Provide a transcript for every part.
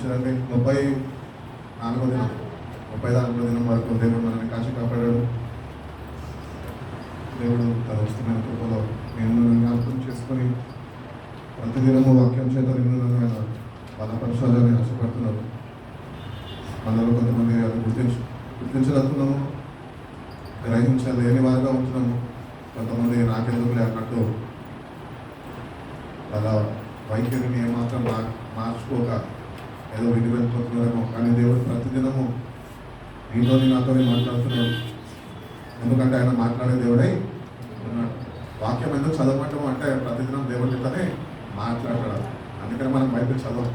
చూడండి 34వ దినం 34వ దినం వరకు దేవుడు మనల్ని కాచి కాపాడాడు. దేవుడు తన ఉచితమైన కృపలో నేను జ్ఞాపకం చేసుకొని ప్రతిదినము వాక్యం చేత నిన్ను ఆయన బలపరచాలని ఆశపడుతున్నాను. మనలో కొంతమంది అది గుర్తించగలుగుతున్నాము, గ్రహించలేని వారిగా ఉంటున్నాము. కొంతమంది నాకెందుకులే అన్నట్టు వాళ్ళ వైఖరిని ఏమాత్రం మార్చుకోక ఏదో విడి వెళ్ళిపోతున్నారేమో. కానీ దేవుడు ప్రతిదినము నీతోని నాతోని మాట్లాడుతున్నాడు. ఎందుకంటే ఆయన మాట్లాడే దేవుడై ఉన్నాడు. వాక్యం ఎందుకు చదవమంటాము అంటే ప్రతిదినం దేవుడితోనే మాట్లాడతాడు. అందుకని మనం బైబిల్ చదవం.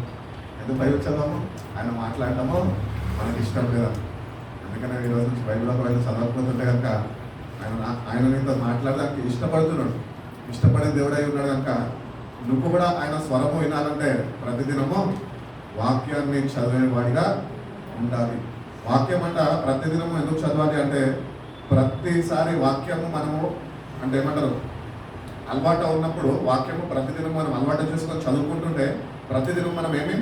ఎందుకు బైబిల్ చదవము? ఆయన మాట్లాడటము మనకి ఇష్టం లేదా. అందుకనే ఈరోజు నుంచి బైబిల్ ఒకవేళ చదవకపోతుంటే కనుక ఆయన నీతో మాట్లాడడానికి ఇష్టపడుతున్నాడు. ఇష్టపడే దేవుడై ఉన్నాడు కనుక నువ్వు కూడా ఆయన స్వరము వినాలంటే ప్రతిదినము వాక్యాన్ని చదివేవాడిగా ఉండాలి. వాక్యం అంట ప్రతిదినము ఎందుకు చదవాలి అంటే ప్రతిసారి వాక్యము మనము అంటే ఏమంటారు అలవాటు ఉన్నప్పుడు వాక్యము ప్రతిదినం మనం అలవాటు చేసుకొని చదువుకుంటుంటే ప్రతిదినం మనం ఏమి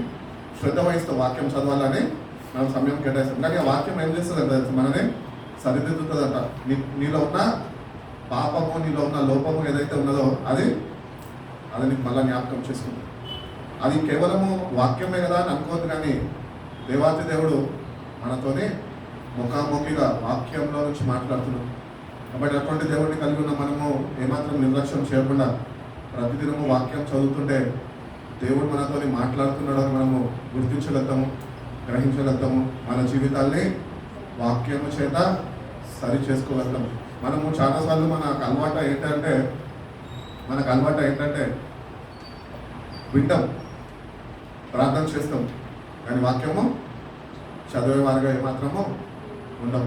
శ్రద్ధ వహిస్తాం వాక్యం చదవాలని మనం సమయం కేటాయిస్తాం. కానీ ఆ వాక్యం ఏం చేస్తుంది మననే సరిదిద్దుతుందంట. నీలో ఉన్న పాపము నీలో ఉన్న లోపము ఏదైతే ఉన్నదో అది నీకు మళ్ళీ జ్ఞాపకం చేసుకుంటుంది. అది కేవలము వాక్యమే కదా అని అనుకోవద్దు. కానీ దేవాతి దేవుడు మనతోనే ముఖాముఖిగా వాక్యంలో నుంచి మాట్లాడుతున్నాం. కాబట్టి అటువంటి దేవుడిని కలిగి ఉన్న మనము ఏమాత్రం నిర్లక్ష్యం చేయకుండా ప్రతిదినము వాక్యం చదువుతుంటే దేవుడు మనతోని మాట్లాడుతున్నాడు అని మనము గుర్తించగలుగుతాము, గ్రహించగలుగుతాము. మన జీవితాల్ని వాక్యము చేత సరి చేసుకోగలుగుతాము. మనము చాలాసార్లు మనకు అలవాటు ఏంటంటే వింటాం, ప్రార్థన చేస్తాం, కానీ వాక్యము చదివే వారిగా ఏమాత్రము ఉండం.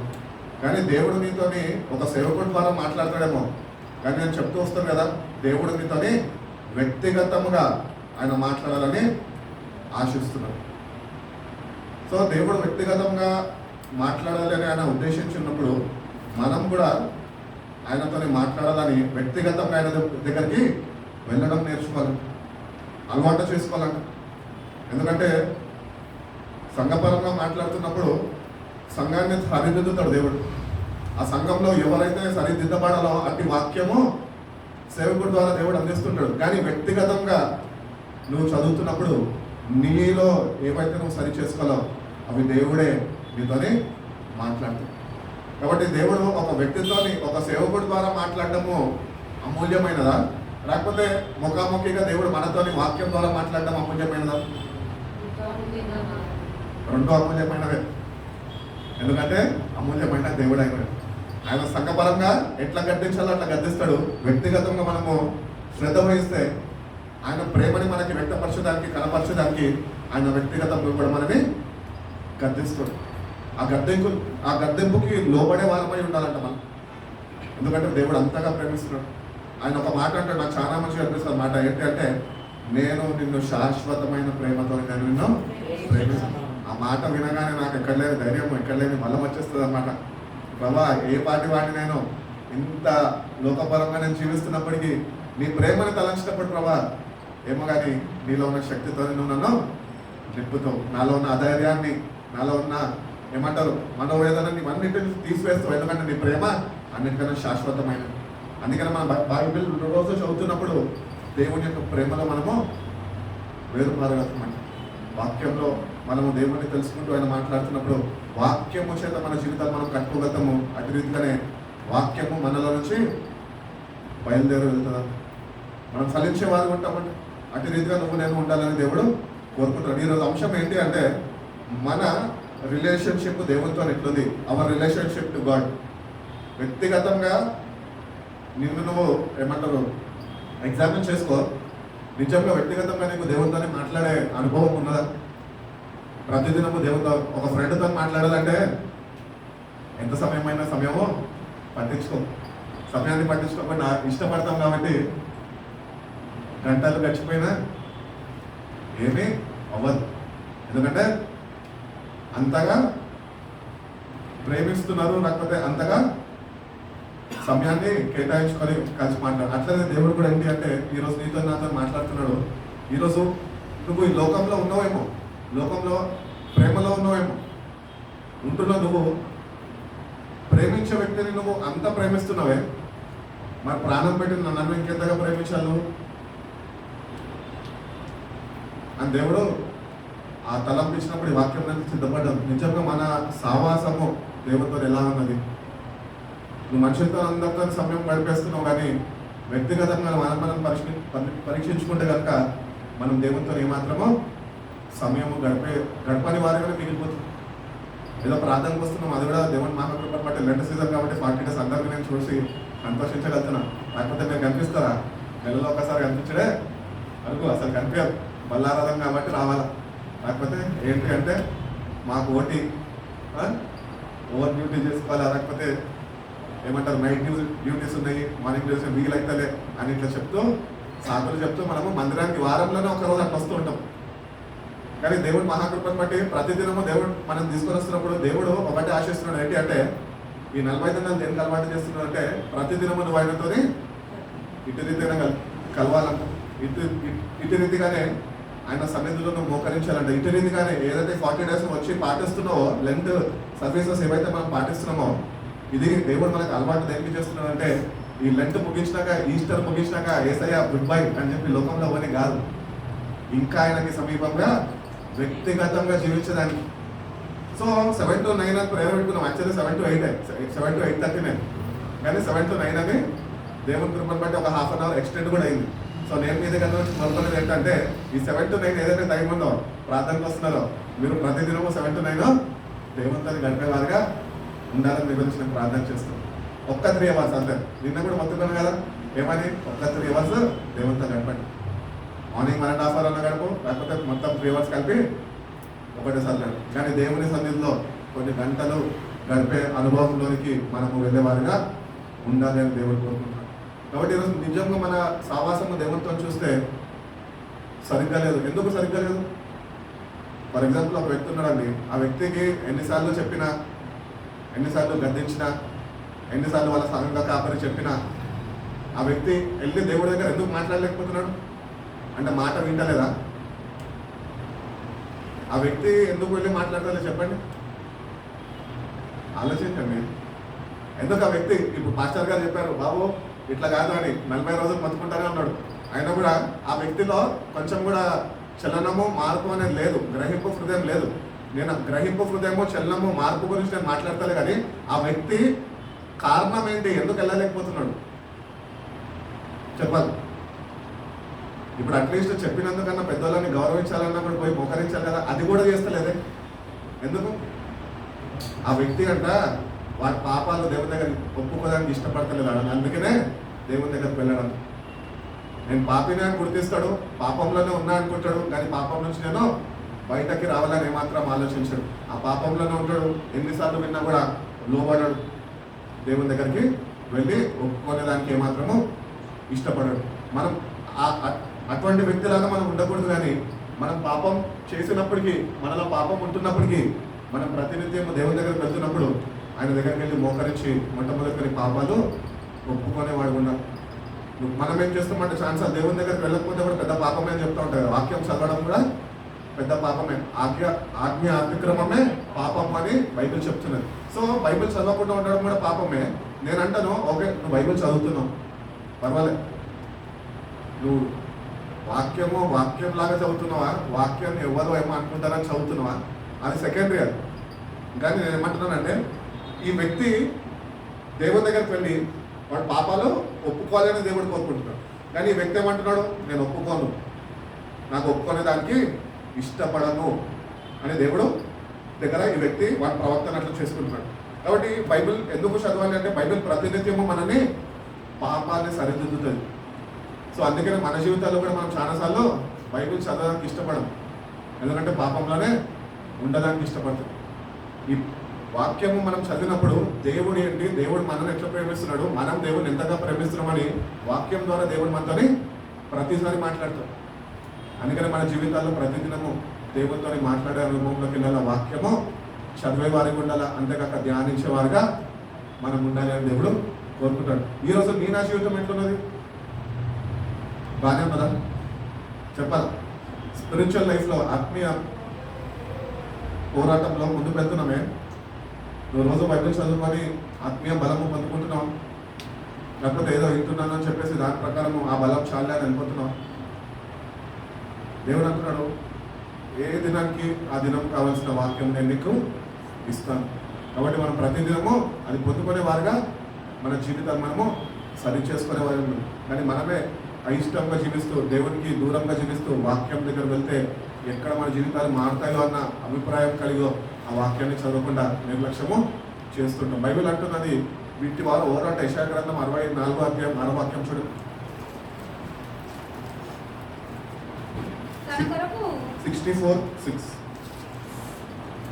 కానీ దేవుడు నీతోని ఒక సేవకుడి ద్వారా మాట్లాడతాడేమో, కానీ నేను చెప్తూ వస్తాను కదా దేవుడు నీతోని వ్యక్తిగతముగా ఆయన మాట్లాడాలని ఆశిస్తున్నాడు. సో దేవుడు వ్యక్తిగతంగా మాట్లాడాలి అని ఆయన ఉద్దేశించినప్పుడు మనం కూడా ఆయనతోని మాట్లాడాలని వ్యక్తిగతంగా ఆయన దగ్గరికి వెళ్ళడం నేర్చుకోవాలి, అలవాటు చేసుకోవాలంట. ఎందుకంటే సంఘపరంగా మాట్లాడుతున్నప్పుడు సంఘాన్ని సరిదిద్దుతాడు దేవుడు. ఆ సంఘంలో ఎవరైతే సరిదిద్దబడాలో అట్టి వాక్యము సేవకుడి ద్వారా దేవుడు అందిస్తుంటాడు. కానీ వ్యక్తిగతంగా నువ్వు చదువుతున్నప్పుడు నీలో ఏవైతే నువ్వు సరి చేసుకోవాలో అవి దేవుడే నీతోనే మాట్లాడుతాడు. కాబట్టి దేవుడు ఒక వ్యక్తితోని ఒక సేవకుడి ద్వారా మాట్లాడటము అమూల్యమైనదా, లేకపోతే ముఖాముఖిగా దేవుడు మనతోని వాక్యం ద్వారా మాట్లాడటం అమూల్యమైనదా? రెండు అమూల్యమైనవే. ఎందుకంటే అమూల్యమైన దేవుడు ఆయన సంఘపరంగా ఎట్లా గద్దించాలో అట్లా గద్దిస్తాడు. వ్యక్తిగతంగా మనము శ్రద్ధ వహిస్తే ఆయన ప్రేమని మనకి వ్యక్తపరచడానికి కనపరచడానికి ఆయన వ్యక్తిగతంగా కూడా మనని గద్దిస్తాడు. ఆ గద్దెంపుకి లోబడే వారమై ఉండాలంట మనం. ఎందుకంటే దేవుడు అంతగా ప్రేమిస్తున్నాడు. ఆయన ఒక మాట అంటే నాకు చాలా మంచిగా అనిపిస్తుంది. మాట ఏంటి అంటే నేను నిన్ను శాశ్వతమైన ప్రేమతో నేను నిన్ను ప్రేమిస్తాను. ఆ మాట వినగానే నాకు ఎక్కడ లేని ధైర్యం, ఎక్కడ లేని బలం వచ్చేస్తుంది అన్నమాట. ప్రభా ఏ పాటి వాడిని నేను ఇంత లోకపరంగా నేను జీవిస్తున్నప్పటికీ నీ ప్రేమను తలంచినప్పుడు ప్రభా ఏమో కానీ నీలో ఉన్న శక్తితో నువ్వు నన్ను నింపుతావు. నాలో ఉన్న అధైర్యాన్ని, నాలో ఉన్న ఏమంటారు మనోవేదనని అన్నింటిని తీసివేస్తావు. ఎందుకంటే నీ ప్రేమ అన్నిటికన్నా శాశ్వతమైనది. అందుకని మన బైబిల్ రోజు చదువుతున్నప్పుడు దేవుని యొక్క ప్రేమలో మనము వేరుపారగలుగుతామండి. వాక్యంలో మనము దేవుడిని తెలుసుకుంటూ ఆయన మాట్లాడుతున్నప్పుడు వాక్యము చేత మన జీవితాలు మనం కట్టుకోగలుగుతాము. అటు రీతిగానే వాక్యము మనలో నుంచి బయలుదేరి వెళ్తుందా మనం ఫలించే వారు ఉంటామండి. అటు రీతిగా నువ్వు నేను ఉండాలని దేవుడు కోరుకుంటాడు. ఈరోజు అంశం ఏంటి అంటే మన రిలేషన్షిప్ దేవునితో ఎట్లుంది, అవర్ రిలేషన్షిప్ టు గాడ్. వ్యక్తిగతంగా నిన్ను నువ్వు ఏమంటారు ఎగ్జామిన్ చేసుకో. నిజంగా వ్యక్తిగతంగా నీకు దేవునితోనే మాట్లాడే అనుభవం ఉన్నదా? ప్రతిదినము దేవునితో ఒక ఫ్రెండ్తో మాట్లాడాలంటే ఎంత సమయమో పట్టించుకో. సమయాన్ని పట్టించుకోకుండా ఇష్టపడతాం కాబట్టి గంటలు గడిచిపోయినా ఏమీ అవ్వదు. ఎందుకంటే అంతగా ప్రేమిస్తున్నారు, లేకపోతే అంతగా సమయాన్ని కేటాయించుకొని కలిసి మాట్లాడు. అట్లనే దేవుడు కూడా ఏంటి అంటే ఈరోజు నీతో నాతో మాట్లాడుతున్నాడు. ఈరోజు నువ్వు ఈ లోకంలో ఉన్నావేమో, లోకంలో ప్రేమలో ఉన్నావేమో, ఉంటున్నావు. నువ్వు ప్రేమించే వ్యక్తిని నువ్వు అంత ప్రేమిస్తున్నావే, మరి ప్రాణం పెట్టి నన్ను ఇంకెంతగా ప్రేమించాలి నువ్వు అని దేవుడు ఆ తలంపించినప్పుడు ఈ వాక్యం నుంచి సిద్ధపడ్డాం. నిజంగా మన సావాసము దేవుడితో ఎలా ఉన్నది? నువ్వు మనుషులతో అందరితో సమయం గడిపేస్తున్నావు, కానీ వ్యక్తిగతంగా మనం పరీక్షించుకుంటే కనుక మనం దేవుడితో ఏమాత్రమో సమయము గడపని వారిగానే మిగిలిపోతుంది. ఏదో ప్రార్థనకు వస్తున్నాం, అది కూడా దేవుని మహాకృపను బట్టి లెంట్ సీజన్ కాబట్టి 40 days అందరికీ నేను చూసి సంతోషించగలుగుతున్నా. లేకపోతే మీరు కనిపిస్తారా? నెలలో ఒకసారి కనిపించడే అనుకో, అసలు కనిపించదు. బల్లారాధం కాబట్టి రావాలా. లేకపోతే ఏంటి అంటే మాకు ఓవర్ డ్యూటీ చేసుకోవాలా, లేకపోతే ఏమంటారు నైట్ డ్యూటీస్ ఉన్నాయి, మార్నింగ్ డ్యూటీస్ వీలైతలే అని ఇట్లా చెప్తూ సాకులు చెప్తూ మనము మందిరానికి వారంలోనే ఒకరోజు అట్లా వస్తూ ఉంటాం. కానీ దేవుడు మహాకృపను బట్టి ప్రతిదినము దేవుడు మనం తీసుకొని వస్తున్నప్పుడు దేవుడు ఒకటి ఆశిస్తున్నాడు. ఏంటి అంటే ఈ 40 దినాలు దేనికి అలవాటు చేస్తున్నాడు అంటే ప్రతిదినము నువ్వు ఆయనతో ఇటు రీతిగా కలవాలంట. ఇటు రీతిగానే ఆయన సన్నిధిలో నువ్వు మోకరించాలంట. ఇటు రీతిగానే ఏదైతే 40 days వచ్చి పాటిస్తున్నావో, లెంట్ సర్వీసెస్ ఏవైతే మనం పాటిస్తున్నామో, ఇది దేవుడు మనకు అలవాటు దేనికి చేస్తున్నాడు అంటే ఈ లెంట్ ముగించినాక, ఈస్టర్ ముగించినాక యేసయ్య గుడ్ బై అని చెప్పి లోకంలో అవన్నీ కాదు, ఇంకా ఆయనకి సమీపంగా వ్యక్తిగతంగా జీవించడానికి. సో 7 to 9 అని ప్రేయర్ పెట్టుకున్నాం. యాక్చువల్లీ 7 to 8:30 కానీ 7 to 9 అని దేవుని కృపను బట్టి ఒక ½ an hour ఎక్స్టెండ్ కూడా అయింది. సో నేను మీ దగ్గర నుంచి మొదలుకునేది ఏంటంటే ఈ 7 to 9 ఏదైతే టైం ఉందో ప్రార్థనకు వస్తున్నారో మీరు ప్రతిదినము 7 to 9 దేవునితో గడిపేవారుగా ఉండాలని మీ గురించి నేను ప్రార్థన చేస్తాను. ఒక్క 3 hours అంతే. నిన్న కూడా మొత్తుకున్నాను కదా, ఏమని ఒక్క 3 hours దేవునితో గడపండి. మార్నింగ్ 1.5 hour అన్న గడుపు, లేకపోతే మొత్తం 3 hours కలిపి ఒకటేసారి గడుపు. కానీ దేవుని సన్నిధిలో కొన్ని గంటలు గడిపే అనుభవంలోనికి మనము వెళ్ళేవారుగా ఉండాలి అని దేవుడు కోరుకుంటున్నాడు. కాబట్టి ఈరోజు నిజంగా మన సావాసము దేవునితో చూస్తే సరిగ్గా లేదు. ఎందుకు సరిగ్గా లేదు? ఫర్ ఎగ్జాంపుల్ ఒక వ్యక్తి ఉన్నాడండి, ఆ వ్యక్తికి ఎన్నిసార్లు చెప్పినా, ఎన్నిసార్లు గద్దించినా, ఎన్నిసార్లు వాళ్ళ సంఘంగా కాపరి చెప్పినా ఆ వ్యక్తి వెళ్ళి దేవుడి దగ్గర ఎందుకు మాట్లాడలేకపోతున్నాడు అంటే మాట వింటలేదా? ఆ వ్యక్తి ఎందుకు వెళ్ళి మాట్లాడతారో చెప్పండి, ఆలోచించండి. ఎందుకు ఆ వ్యక్తి, ఇప్పుడు పాస్టర్ గారు చెప్పారు బాబు ఇట్లా కాదు అని 40 రోజులు మొత్తుకుంటానే ఉన్నాడు, అయినా కూడా ఆ వ్యక్తిలో కొంచెం కూడా చలనము మార్పు అనేది లేదు, గ్రహింపు హృదయం లేదు. నేను గ్రహింపు హృదయము చలనము మార్పు గురించి నేను మాట్లాడతాను, కానీ ఆ వ్యక్తి కారణం ఏంటి, ఎందుకు వెళ్ళలేకపోతున్నాడు చెప్పాలి. ఇప్పుడు అట్లీస్ట్ చెప్పినందుకన్నా పెద్దవాళ్ళని గౌరవించాలన్నా కూడా పోయి మోకరించాలి కదా, అది కూడా చేస్తలేదే. ఎందుకు? ఆ వ్యక్తి అంట వారి పాపాలు దేవుని దగ్గర ఒప్పుకోవడానికి ఇష్టపడతలేదు, అందుకనే దేవుని దగ్గరికి వెళ్ళడం. నేను పాపిని అని గుర్తిస్తాడు, పాపంలోనే ఉన్నా అనుకుంటాడు, కానీ పాపం నుంచి నేను బయటకి రావాలని ఏమాత్రం ఆలోచించాడు. ఆ పాపంలోనే ఉంటాడు, ఎన్నిసార్లు విన్నా కూడా లోబడాడు, దేవుని దగ్గరికి వెళ్ళి ఒప్పుకునేదానికి ఏమాత్రము ఇష్టపడాడు. మనం అటువంటి వ్యక్తిలాగా మనం ఉండకూడదు. కానీ మనం పాపం చేసినప్పటికీ, మనలో పాపం ఉంటున్నప్పటికీ, మనం ప్రతినిత్యం దేవుని దగ్గరికి వెళ్తున్నప్పుడు ఆయన దగ్గరికి వెళ్ళి మోకరించి మొట్టమొదటి పాపాలు ఒప్పుకునేవాడు ఉన్నాం. మనం ఏం చేస్తామంటే ఛాన్సాలు దేవుని దగ్గరికి వెళ్ళకపోతే కూడా పెద్ద పాపమే అని చెప్తూ ఉంటారు. వాక్యం చదవడం కూడా పెద్ద పాపమే, ఆజ్ఞ అతిక్రమమే పాపం అని బైబిల్ చెప్తున్నది. సో బైబిల్ చదవకుండా ఉండడం కూడా పాపమే. నేను అంటాను, ఓకే నువ్వు బైబిల్ చదువుతున్నావు పర్వాలేదు, నువ్వు వాక్యం లాగా చదువుతున్నావా, వాక్యాన్ని ఎవరో ఏమో అనుకుంటారని చదువుతున్నావా, అది సెకండరీ. అది కానీ నేను ఏమంటున్నానంటే ఈ వ్యక్తి దేవుని దగ్గరికి వెళ్ళి వాడు పాపాలు ఒప్పుకోవాలని దేవుడు కోరుకుంటున్నాడు, కానీ ఈ వ్యక్తి ఏమంటున్నాడు, నేను ఒప్పుకోను, నాకు ఒప్పుకునే దానికి ఇష్టపడను అని దేవుడు దగ్గర ఈ వ్యక్తి వాడి ప్రవర్తన అట్లా చేసుకుంటున్నాడు. కాబట్టి బైబిల్ ఎందుకు చదవాలి అంటే బైబిల్ ప్రతినిత్యము మనని పాపాన్ని సరిదిద్దుతుంది. సో అందుకని మన జీవితాల్లో కూడా మనం చాలాసార్లు బైబిల్ చదవడానికి ఇష్టపడం, ఎందుకంటే పాపంలోనే ఉండడానికి ఇష్టపడుతుంది. ఈ వాక్యము మనం చదివినప్పుడు దేవుడు ఏంటి, దేవుడు మనల్ని ఎట్లా ప్రేమిస్తున్నాడు, మనం దేవుడిని ఎంతగా ప్రేమిస్తున్నామని వాక్యం ద్వారా దేవుడు మనతోని ప్రతిసారి మాట్లాడతాం. అందుకని మన జీవితాల్లో ప్రతిదినము దేవుడితో మాట్లాడే అనుభవంలోకి వెళ్ళాల, వాక్యము చదివే వారికి ఉండాలా, అంతేకాక ధ్యానించేవారుగా మనం ఉండాలి అని దేవుడు కోరుకుంటాడు. ఈరోజు మీ నా జీవితం ఎట్లున్నది? బాగానే ఉన్నదా చెప్పాలి. స్పిరిచువల్ లైఫ్లో, పోరాటంలో ముందుకు వెళ్తున్నామే. నువ్వు రోజు బైబిల్ చదువుకొని ఆత్మీయ బలము పొందుకుంటున్నావు, లేకపోతే ఏదో వింటున్నాను అని చెప్పేసి దాని ప్రకారం ఆ బలం చాలే అని వెళ్ళిపోతున్నావు. దేవుడు అంటున్నాడు, ఏ దినానికి ఆ దినం కావాల్సిన వాక్యం నేను నీకు ఇస్తాను. కాబట్టి మనం ప్రతిదినము అది పొందుకునే వారుగా మన జీవితాన్ని మనము సరి చేసుకునే వారు. కానీ మనమే అయిష్టంగా జీవిస్తూ, దేవునికి దూరంగా జీవిస్తూ వాక్యం దగ్గర వెళ్తే ఎక్కడ మన జీవితాలు మారుతాయో అన్న అభిప్రాయం కలిగో ఆ వాక్యాన్ని చదవకుండా నిర్లక్ష్యము చేస్తుంటాం. బైబిల్ అంటున్నది, వీటి వారు ఓరాట యెషయా గ్రంథం 64వ అధ్యాయం 6వ వాక్యం చూడు. 64:6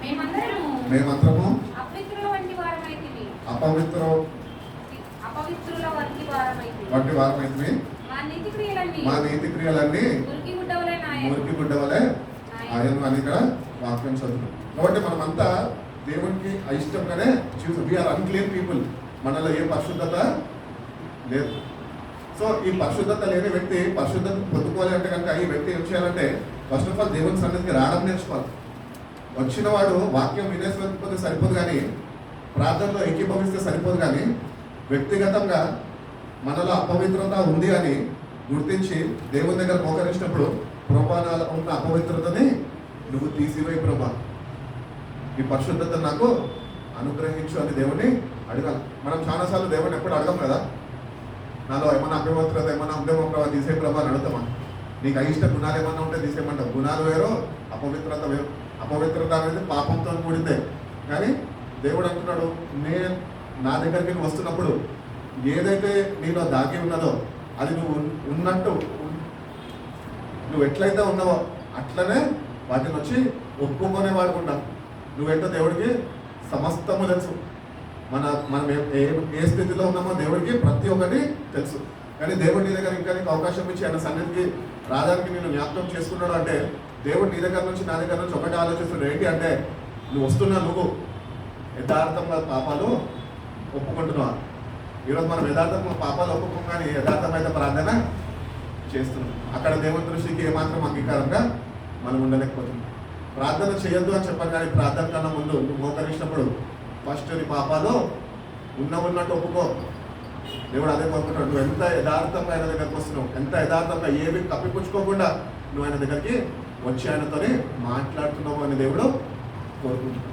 మేమందరము అపవిత్రుల వంటి వారమైతిమి, మా నీతి క్రియలన్నీ మురికి గుడ్డవలే ఆయన అని ఇక్కడ వాక్యం చదువుతాం. కాబట్టి మనమంతా దేవునికి అయిష్టంగానే చూసి వీఆర్ అన్క్లీన్ పీపుల్. మనలో ఏ పరిశుద్ధత లేదు. సో ఈ పరిశుద్ధత లేని వ్యక్తి పరిశుద్ధత పొందుకోవాలి అంటే కనుక ఈ వ్యక్తి ఏం చేయాలంటే ఫస్ట్ ఆఫ్ ఆల్ దేవుని సన్నిధికి రావడం నేర్చుకోవాలి. వచ్చిన వాడు వాక్యం వినేసిపోతే సరిపోదు, కానీ ప్రార్థనలో ఏకీభవిస్తే సరిపోదు, కానీ వ్యక్తిగతంగా మనలో అపవిత్రత ఉంది అని గుర్తించి దేవుని దగ్గర మోకరించినప్పుడు, ప్రభా నాలో ఉన్న అపవిత్రతని నువ్వు తీసివేయి ప్రభా, ఈ పరిశుద్ధత నాకు అనుగ్రహించు అని దేవుని అడగాలి. మనం చాలాసార్లు దేవుని ఎప్పుడు అడగం కదా, నాలో ఏమన్నా అపవిత్రత ఏమన్నా ఉందేమో ప్రభా తీసే ప్రభా అని అడుగుతామా. నీకు అయిష్ట గుణాలు ఏమన్నా ఉంటే తీసేయమంటావు. గుణాలు వేరు, అపవిత్రత వేరు. అపవిత్రత అనేది పాపంతో కూడిందే. కానీ దేవుడు అంటున్నాడు, నేను నా దగ్గరికి నువ్వు వస్తున్నప్పుడు ఏదైతే నీలో దాగి ఉన్నదో అది నువ్వు ఉన్నట్టు, నువ్వు ఎట్లయితే ఉన్నావో అట్లనే వాటిని వచ్చి ఒప్పుకొనే వాడుకుంటా. నువ్వేంటో దేవుడికి సమస్తము తెలుసు. మనం ఏ స్థితిలో ఉన్నామో దేవుడికి ప్రతి ఒక్కటి తెలుసు. కానీ దేవుడు నీ దగ్గర ఇంకా నీకు అవకాశం ఇచ్చి ఆయన సన్నిధికి రావడానికి నేను జ్ఞాపకం చేసుకున్నాడు అంటే, దేవుడు నీ దగ్గర నుంచి నా దగ్గర నుంచి ఒకటి ఆలోచిస్తున్నాడు. ఏంటి అంటే, నువ్వు వస్తున్నా, నువ్వు యథార్థంగా పాపాలు ఒప్పుకుంటున్నావా? ఈరోజు మనం యథార్థంగా పాపాలు ఒప్పుకోం, కానీ యథార్థమైన ప్రార్థన చేస్తున్నాం. అక్కడ దేవుని దృష్టికి ఏమాత్రం అంగీకారంగా మనం ఉండలేకపోతున్నాం. ప్రార్థన చేయొద్దు అని చెప్పాను, కానీ ప్రార్థన కన్నా ముందు నువ్వు మోకరించినప్పుడు ఫస్ట్ నీ పాపాలు ఉన్నట్టు ఒప్పుకో. దేవుడు అదే కోరుకుంటాడు. నువ్వు ఎంత యథార్థంగా ఆయన దగ్గరకు వస్తున్నావు, ఎంత యథార్థంగా ఏవి కప్పిపుచ్చుకోకుండా నువ్వు ఆయన దగ్గరికి వచ్చి ఆయనతోనే మాట్లాడుతున్నావు అని దేవుడు కోరుకుంటున్నాడు.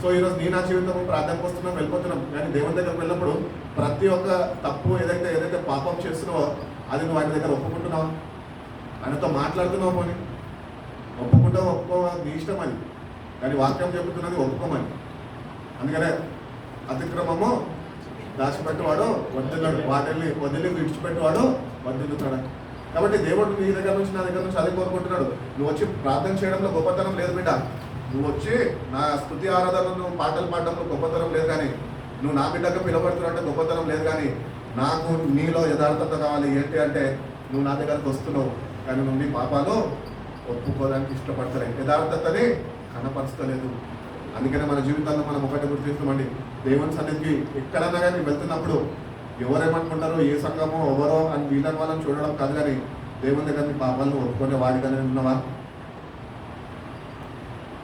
సో ఈరోజు నా జీవితం ప్రార్థనకు వస్తున్నాం, వెళ్ళిపోతున్నాం, కానీ దేవుని దగ్గరకు వెళ్ళినప్పుడు ప్రతి ఒక్క తప్పు ఏదైతే పాపం చేస్తున్నావో అది నువ్వు ఆయన దగ్గర ఒప్పుకుంటున్నావు, ఆయనతో మాట్లాడుతున్నావు. పోనీ ఒప్పుకుంటావు, ఒప్పుకోవా నీ ఇష్టం అది, కానీ వాక్యం చెబుతున్నది ఒప్పుకోమని. అందుకనే అతిక్రమము దాచిపెట్టేవాడు వదిలినాడు, వాటిని వదిలి విడిచిపెట్టేవాడు వదిలుతాడు. కాబట్టి దేవుడు నీ దగ్గర నుంచి నా దగ్గర నుంచి అదే కోరుకుంటున్నాడు. నువ్వు వచ్చి ప్రార్థన చేయడంలో గొప్పతనం లేదు బిడ్డ, నువ్వు వచ్చి నా స్తుతి ఆరాధనలు పాటలు పాడడంలో గొప్పతనం లేదు, కానీ నువ్వు నా బిడ్డగా పిలవడుతున్నట్టు గొప్పతనం లేదు. కానీ నాకు నీలో యథార్థత కావాలి. ఏంటి అంటే, నువ్వు నా దగ్గరకు వస్తున్నావు, కానీ నువ్వు నీ పాపాలు ఒప్పుకోవడానికి ఇష్టపడతలేదు, యథార్థతని కనపరచలేదు. అందుకనే మన జీవితాల్లో మనం ఒకటి గుర్తిస్తామండి, దేవుని సన్నిధికి ఎక్కడన్నా కానీ వెళ్తున్నప్పుడు ఎవరేమనుకుంటారో, ఏ సంఘమో ఎవరో అని వీళ్ళని వాళ్ళని చూడడం కాదు, కానీ దేవుని దగ్గర నీ పాపాలను ఒప్పుకునే వాడిగానే ఉన్నవా?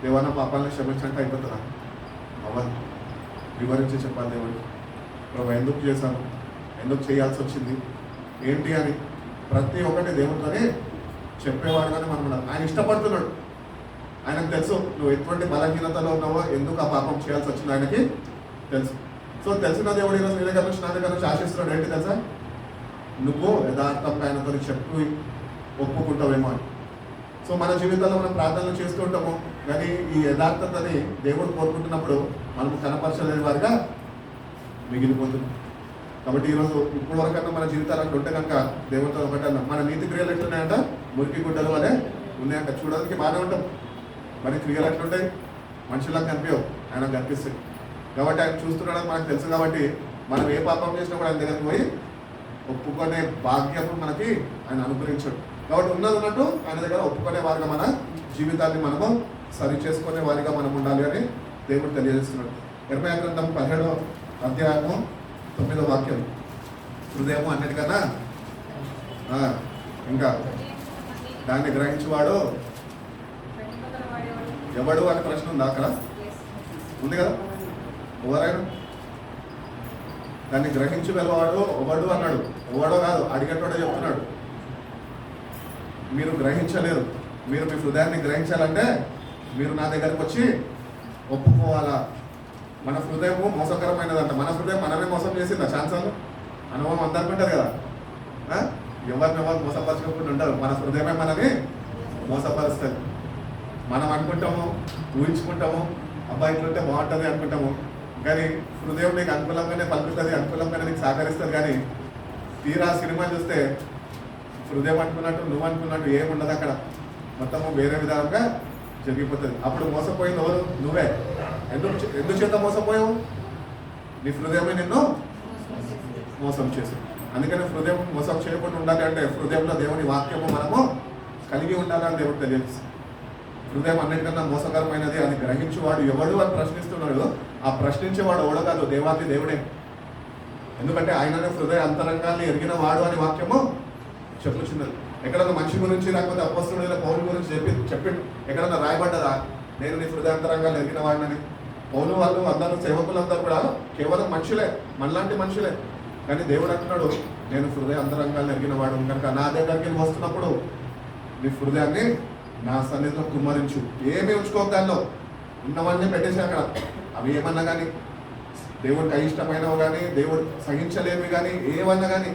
దేవన్న పాపాలను క్షమించంటే అయిపోతుందా? అవ్వదు. వివరించి చెప్పాలి దేవుడు, ప్రభు ఎందుకు చేశాను, ఎందుకు చేయాల్సి వచ్చింది, ఏంటి అని ప్రతి ఒక్కటి దేవుడితోనే చెప్పేవాడుగానే మనం ఉండాలి. ఆయన ఇష్టపడుతున్నాడు, ఆయనకు తెలుసు నువ్వు ఎటువంటి బలహీనతలో ఉన్నావో, ఎందుకు ఆ పాపం చేయాల్సి వచ్చింది ఆయనకి తెలుసు. సో తెలిసిన దేవుడు ఈరోజు నీ దగ్గర నుంచి నా దగ్గర నుంచి ఆశిస్తున్నాడు. ఏంటి తెలుసా? నువ్వు యథార్థంగా ఆయనతో చెప్పు ఒప్పుకుంటావేమో అని. సో మన జీవితంలో మనం ప్రార్థనలు చేస్తూ ఉంటాము, కానీ ఈ యథార్థతని దేవుడు కోరుకుంటున్నప్పుడు మనకు కనపరచలేని వారిగా మిగిలిపోతుంది. కాబట్టి ఈరోజు ఇప్పుడు వరకన్నా మన జీవితాలు అట్లా ఉంటే కనుక దేవుడితో ఒకటి అన్నా, మన నీతి క్రియలు ఎట్లున్నాయంట, మురికి గుడ్డలు వలె ఉన్నాయంట. చూడడానికి బాగానే ఉంటాం, మరి క్రియలు ఎట్లుంటాయి? మనుషులకు కనిపించవు, ఆయన కనిపిస్తాయి. కాబట్టి ఆయన చూస్తున్నాడని మనకు తెలుసు. కాబట్టి మనం ఏ పాపం చేసినా కూడా ఆయన దగ్గరికి పోయి ఒప్పుకునే భాగ్యం మనకి ఆయన అనుగ్రహించాడు. కాబట్టి ఉన్నట్టు ఆయన దగ్గర ఒప్పుకునే వారిగా మన జీవితాన్ని మనము సరి చేసుకునే వారిగా మనం ఉండాలి అని దేవుడు తెలియజేస్తున్నాడు. ఇర్మయా గ్రంథం 17వ అధ్యాయము 9వ వాక్యం. హృదయము అన్నిటికన్నా ఇంకా దాన్ని గ్రహించేవాడు ఎవడు అనే ప్రశ్న ఉందా అక్కడ? ఉంది కదా. ఎవరైనా దాన్ని గ్రహించగలవాడు ఎవడు అన్నాడు. ఎవడో కాదు, అడిగేటోడే చెప్తున్నాడు. మీరు గ్రహించలేరు. మీరు మీ హృదయాన్ని గ్రహించాలంటే మీరు నా దగ్గరకు వచ్చి ఒప్పుకోవాలా. మన హృదయము మోసకరమైనదంట. మన హృదయం మనమే మోసం చేసిందా? ఛాన్సాలు అనుభవం అందరికీ ఉంటుంది కదా. ఎవరిని ఎవరు మోసపరచుకోకుండా ఉంటారు. మన హృదయమే మనని మోసపరుస్తుంది. మనం అనుకుంటాము, ఊహించుకుంటాము, అబ్బాయి ఇట్లుంటే బాగుంటుంది అనుకుంటాము. కానీ హృదయం నీకు అనుకూలంగానే పలుకుతుంది, అనుకూలంగానే నీకు సహకరిస్తుంది. కానీ తీరా సినిమా చూస్తే హృదయం అనుకున్నట్టు నువ్వు అనుకున్నట్టు ఏముండదు అక్కడ. మొత్తము వేరే విధానంగా జరిగిపోతుంది. అప్పుడు మోసపోయింది ఎవరు? నువ్వే. ఎందుచేత మోసపోయావు? నీ హృదయమే నిన్ను మోసం చేసి. అందుకని హృదయం మోసం చేయకుండా ఉండాలి అంటే హృదయంలో దేవుని వాక్యము మనము కలిగి ఉండాలని దేవుడు తెలియదు. హృదయం అన్నిటికన్నా మోసకరమైనది అని గ్రహించేవాడు ఎవడు అని ప్రశ్నిస్తున్నాడు. ఆ ప్రశ్నించేవాడు ఎవడో కాదు, దేవాది దేవుడే. ఎందుకంటే ఆయననే హృదయ అంతరంగాన్ని ఎరిగిన వాడు అని వాక్యము చెప్పుచున్నది. ఎక్కడన్నా మనిషి గురించి లేకపోతే అపొస్తలుడైన పౌలు గురించి చెప్పి ఎక్కడన్నా రాయబడ్డదా నేను నీ హృదయాంతరంగాన్ని ఎరిగిన వాడినని? పౌలు వాళ్ళు అందరూ సేవకులందరూ కూడా కేవలం మనుషులే, మనలాంటి మనుషులే. కానీ దేవుడు అంటున్నాడు నేను హృదయ అంతరంగాన్ని ఎరిగిన వాడు కనుక నా దగ్గరికి వస్తున్నప్పుడు నీ హృదయాన్ని నా సన్నిధిలో కుమ్మరించు. ఏమీ ఉంచుకోక దానిలో ఉన్నవన్నీ పెట్టేసి అక్కడ. అవి ఏమన్నా కానీ దేవుడికి అయిష్టమైనవి కానీ దేవుడు సహించలేవి కానీ ఏమన్నా కానీ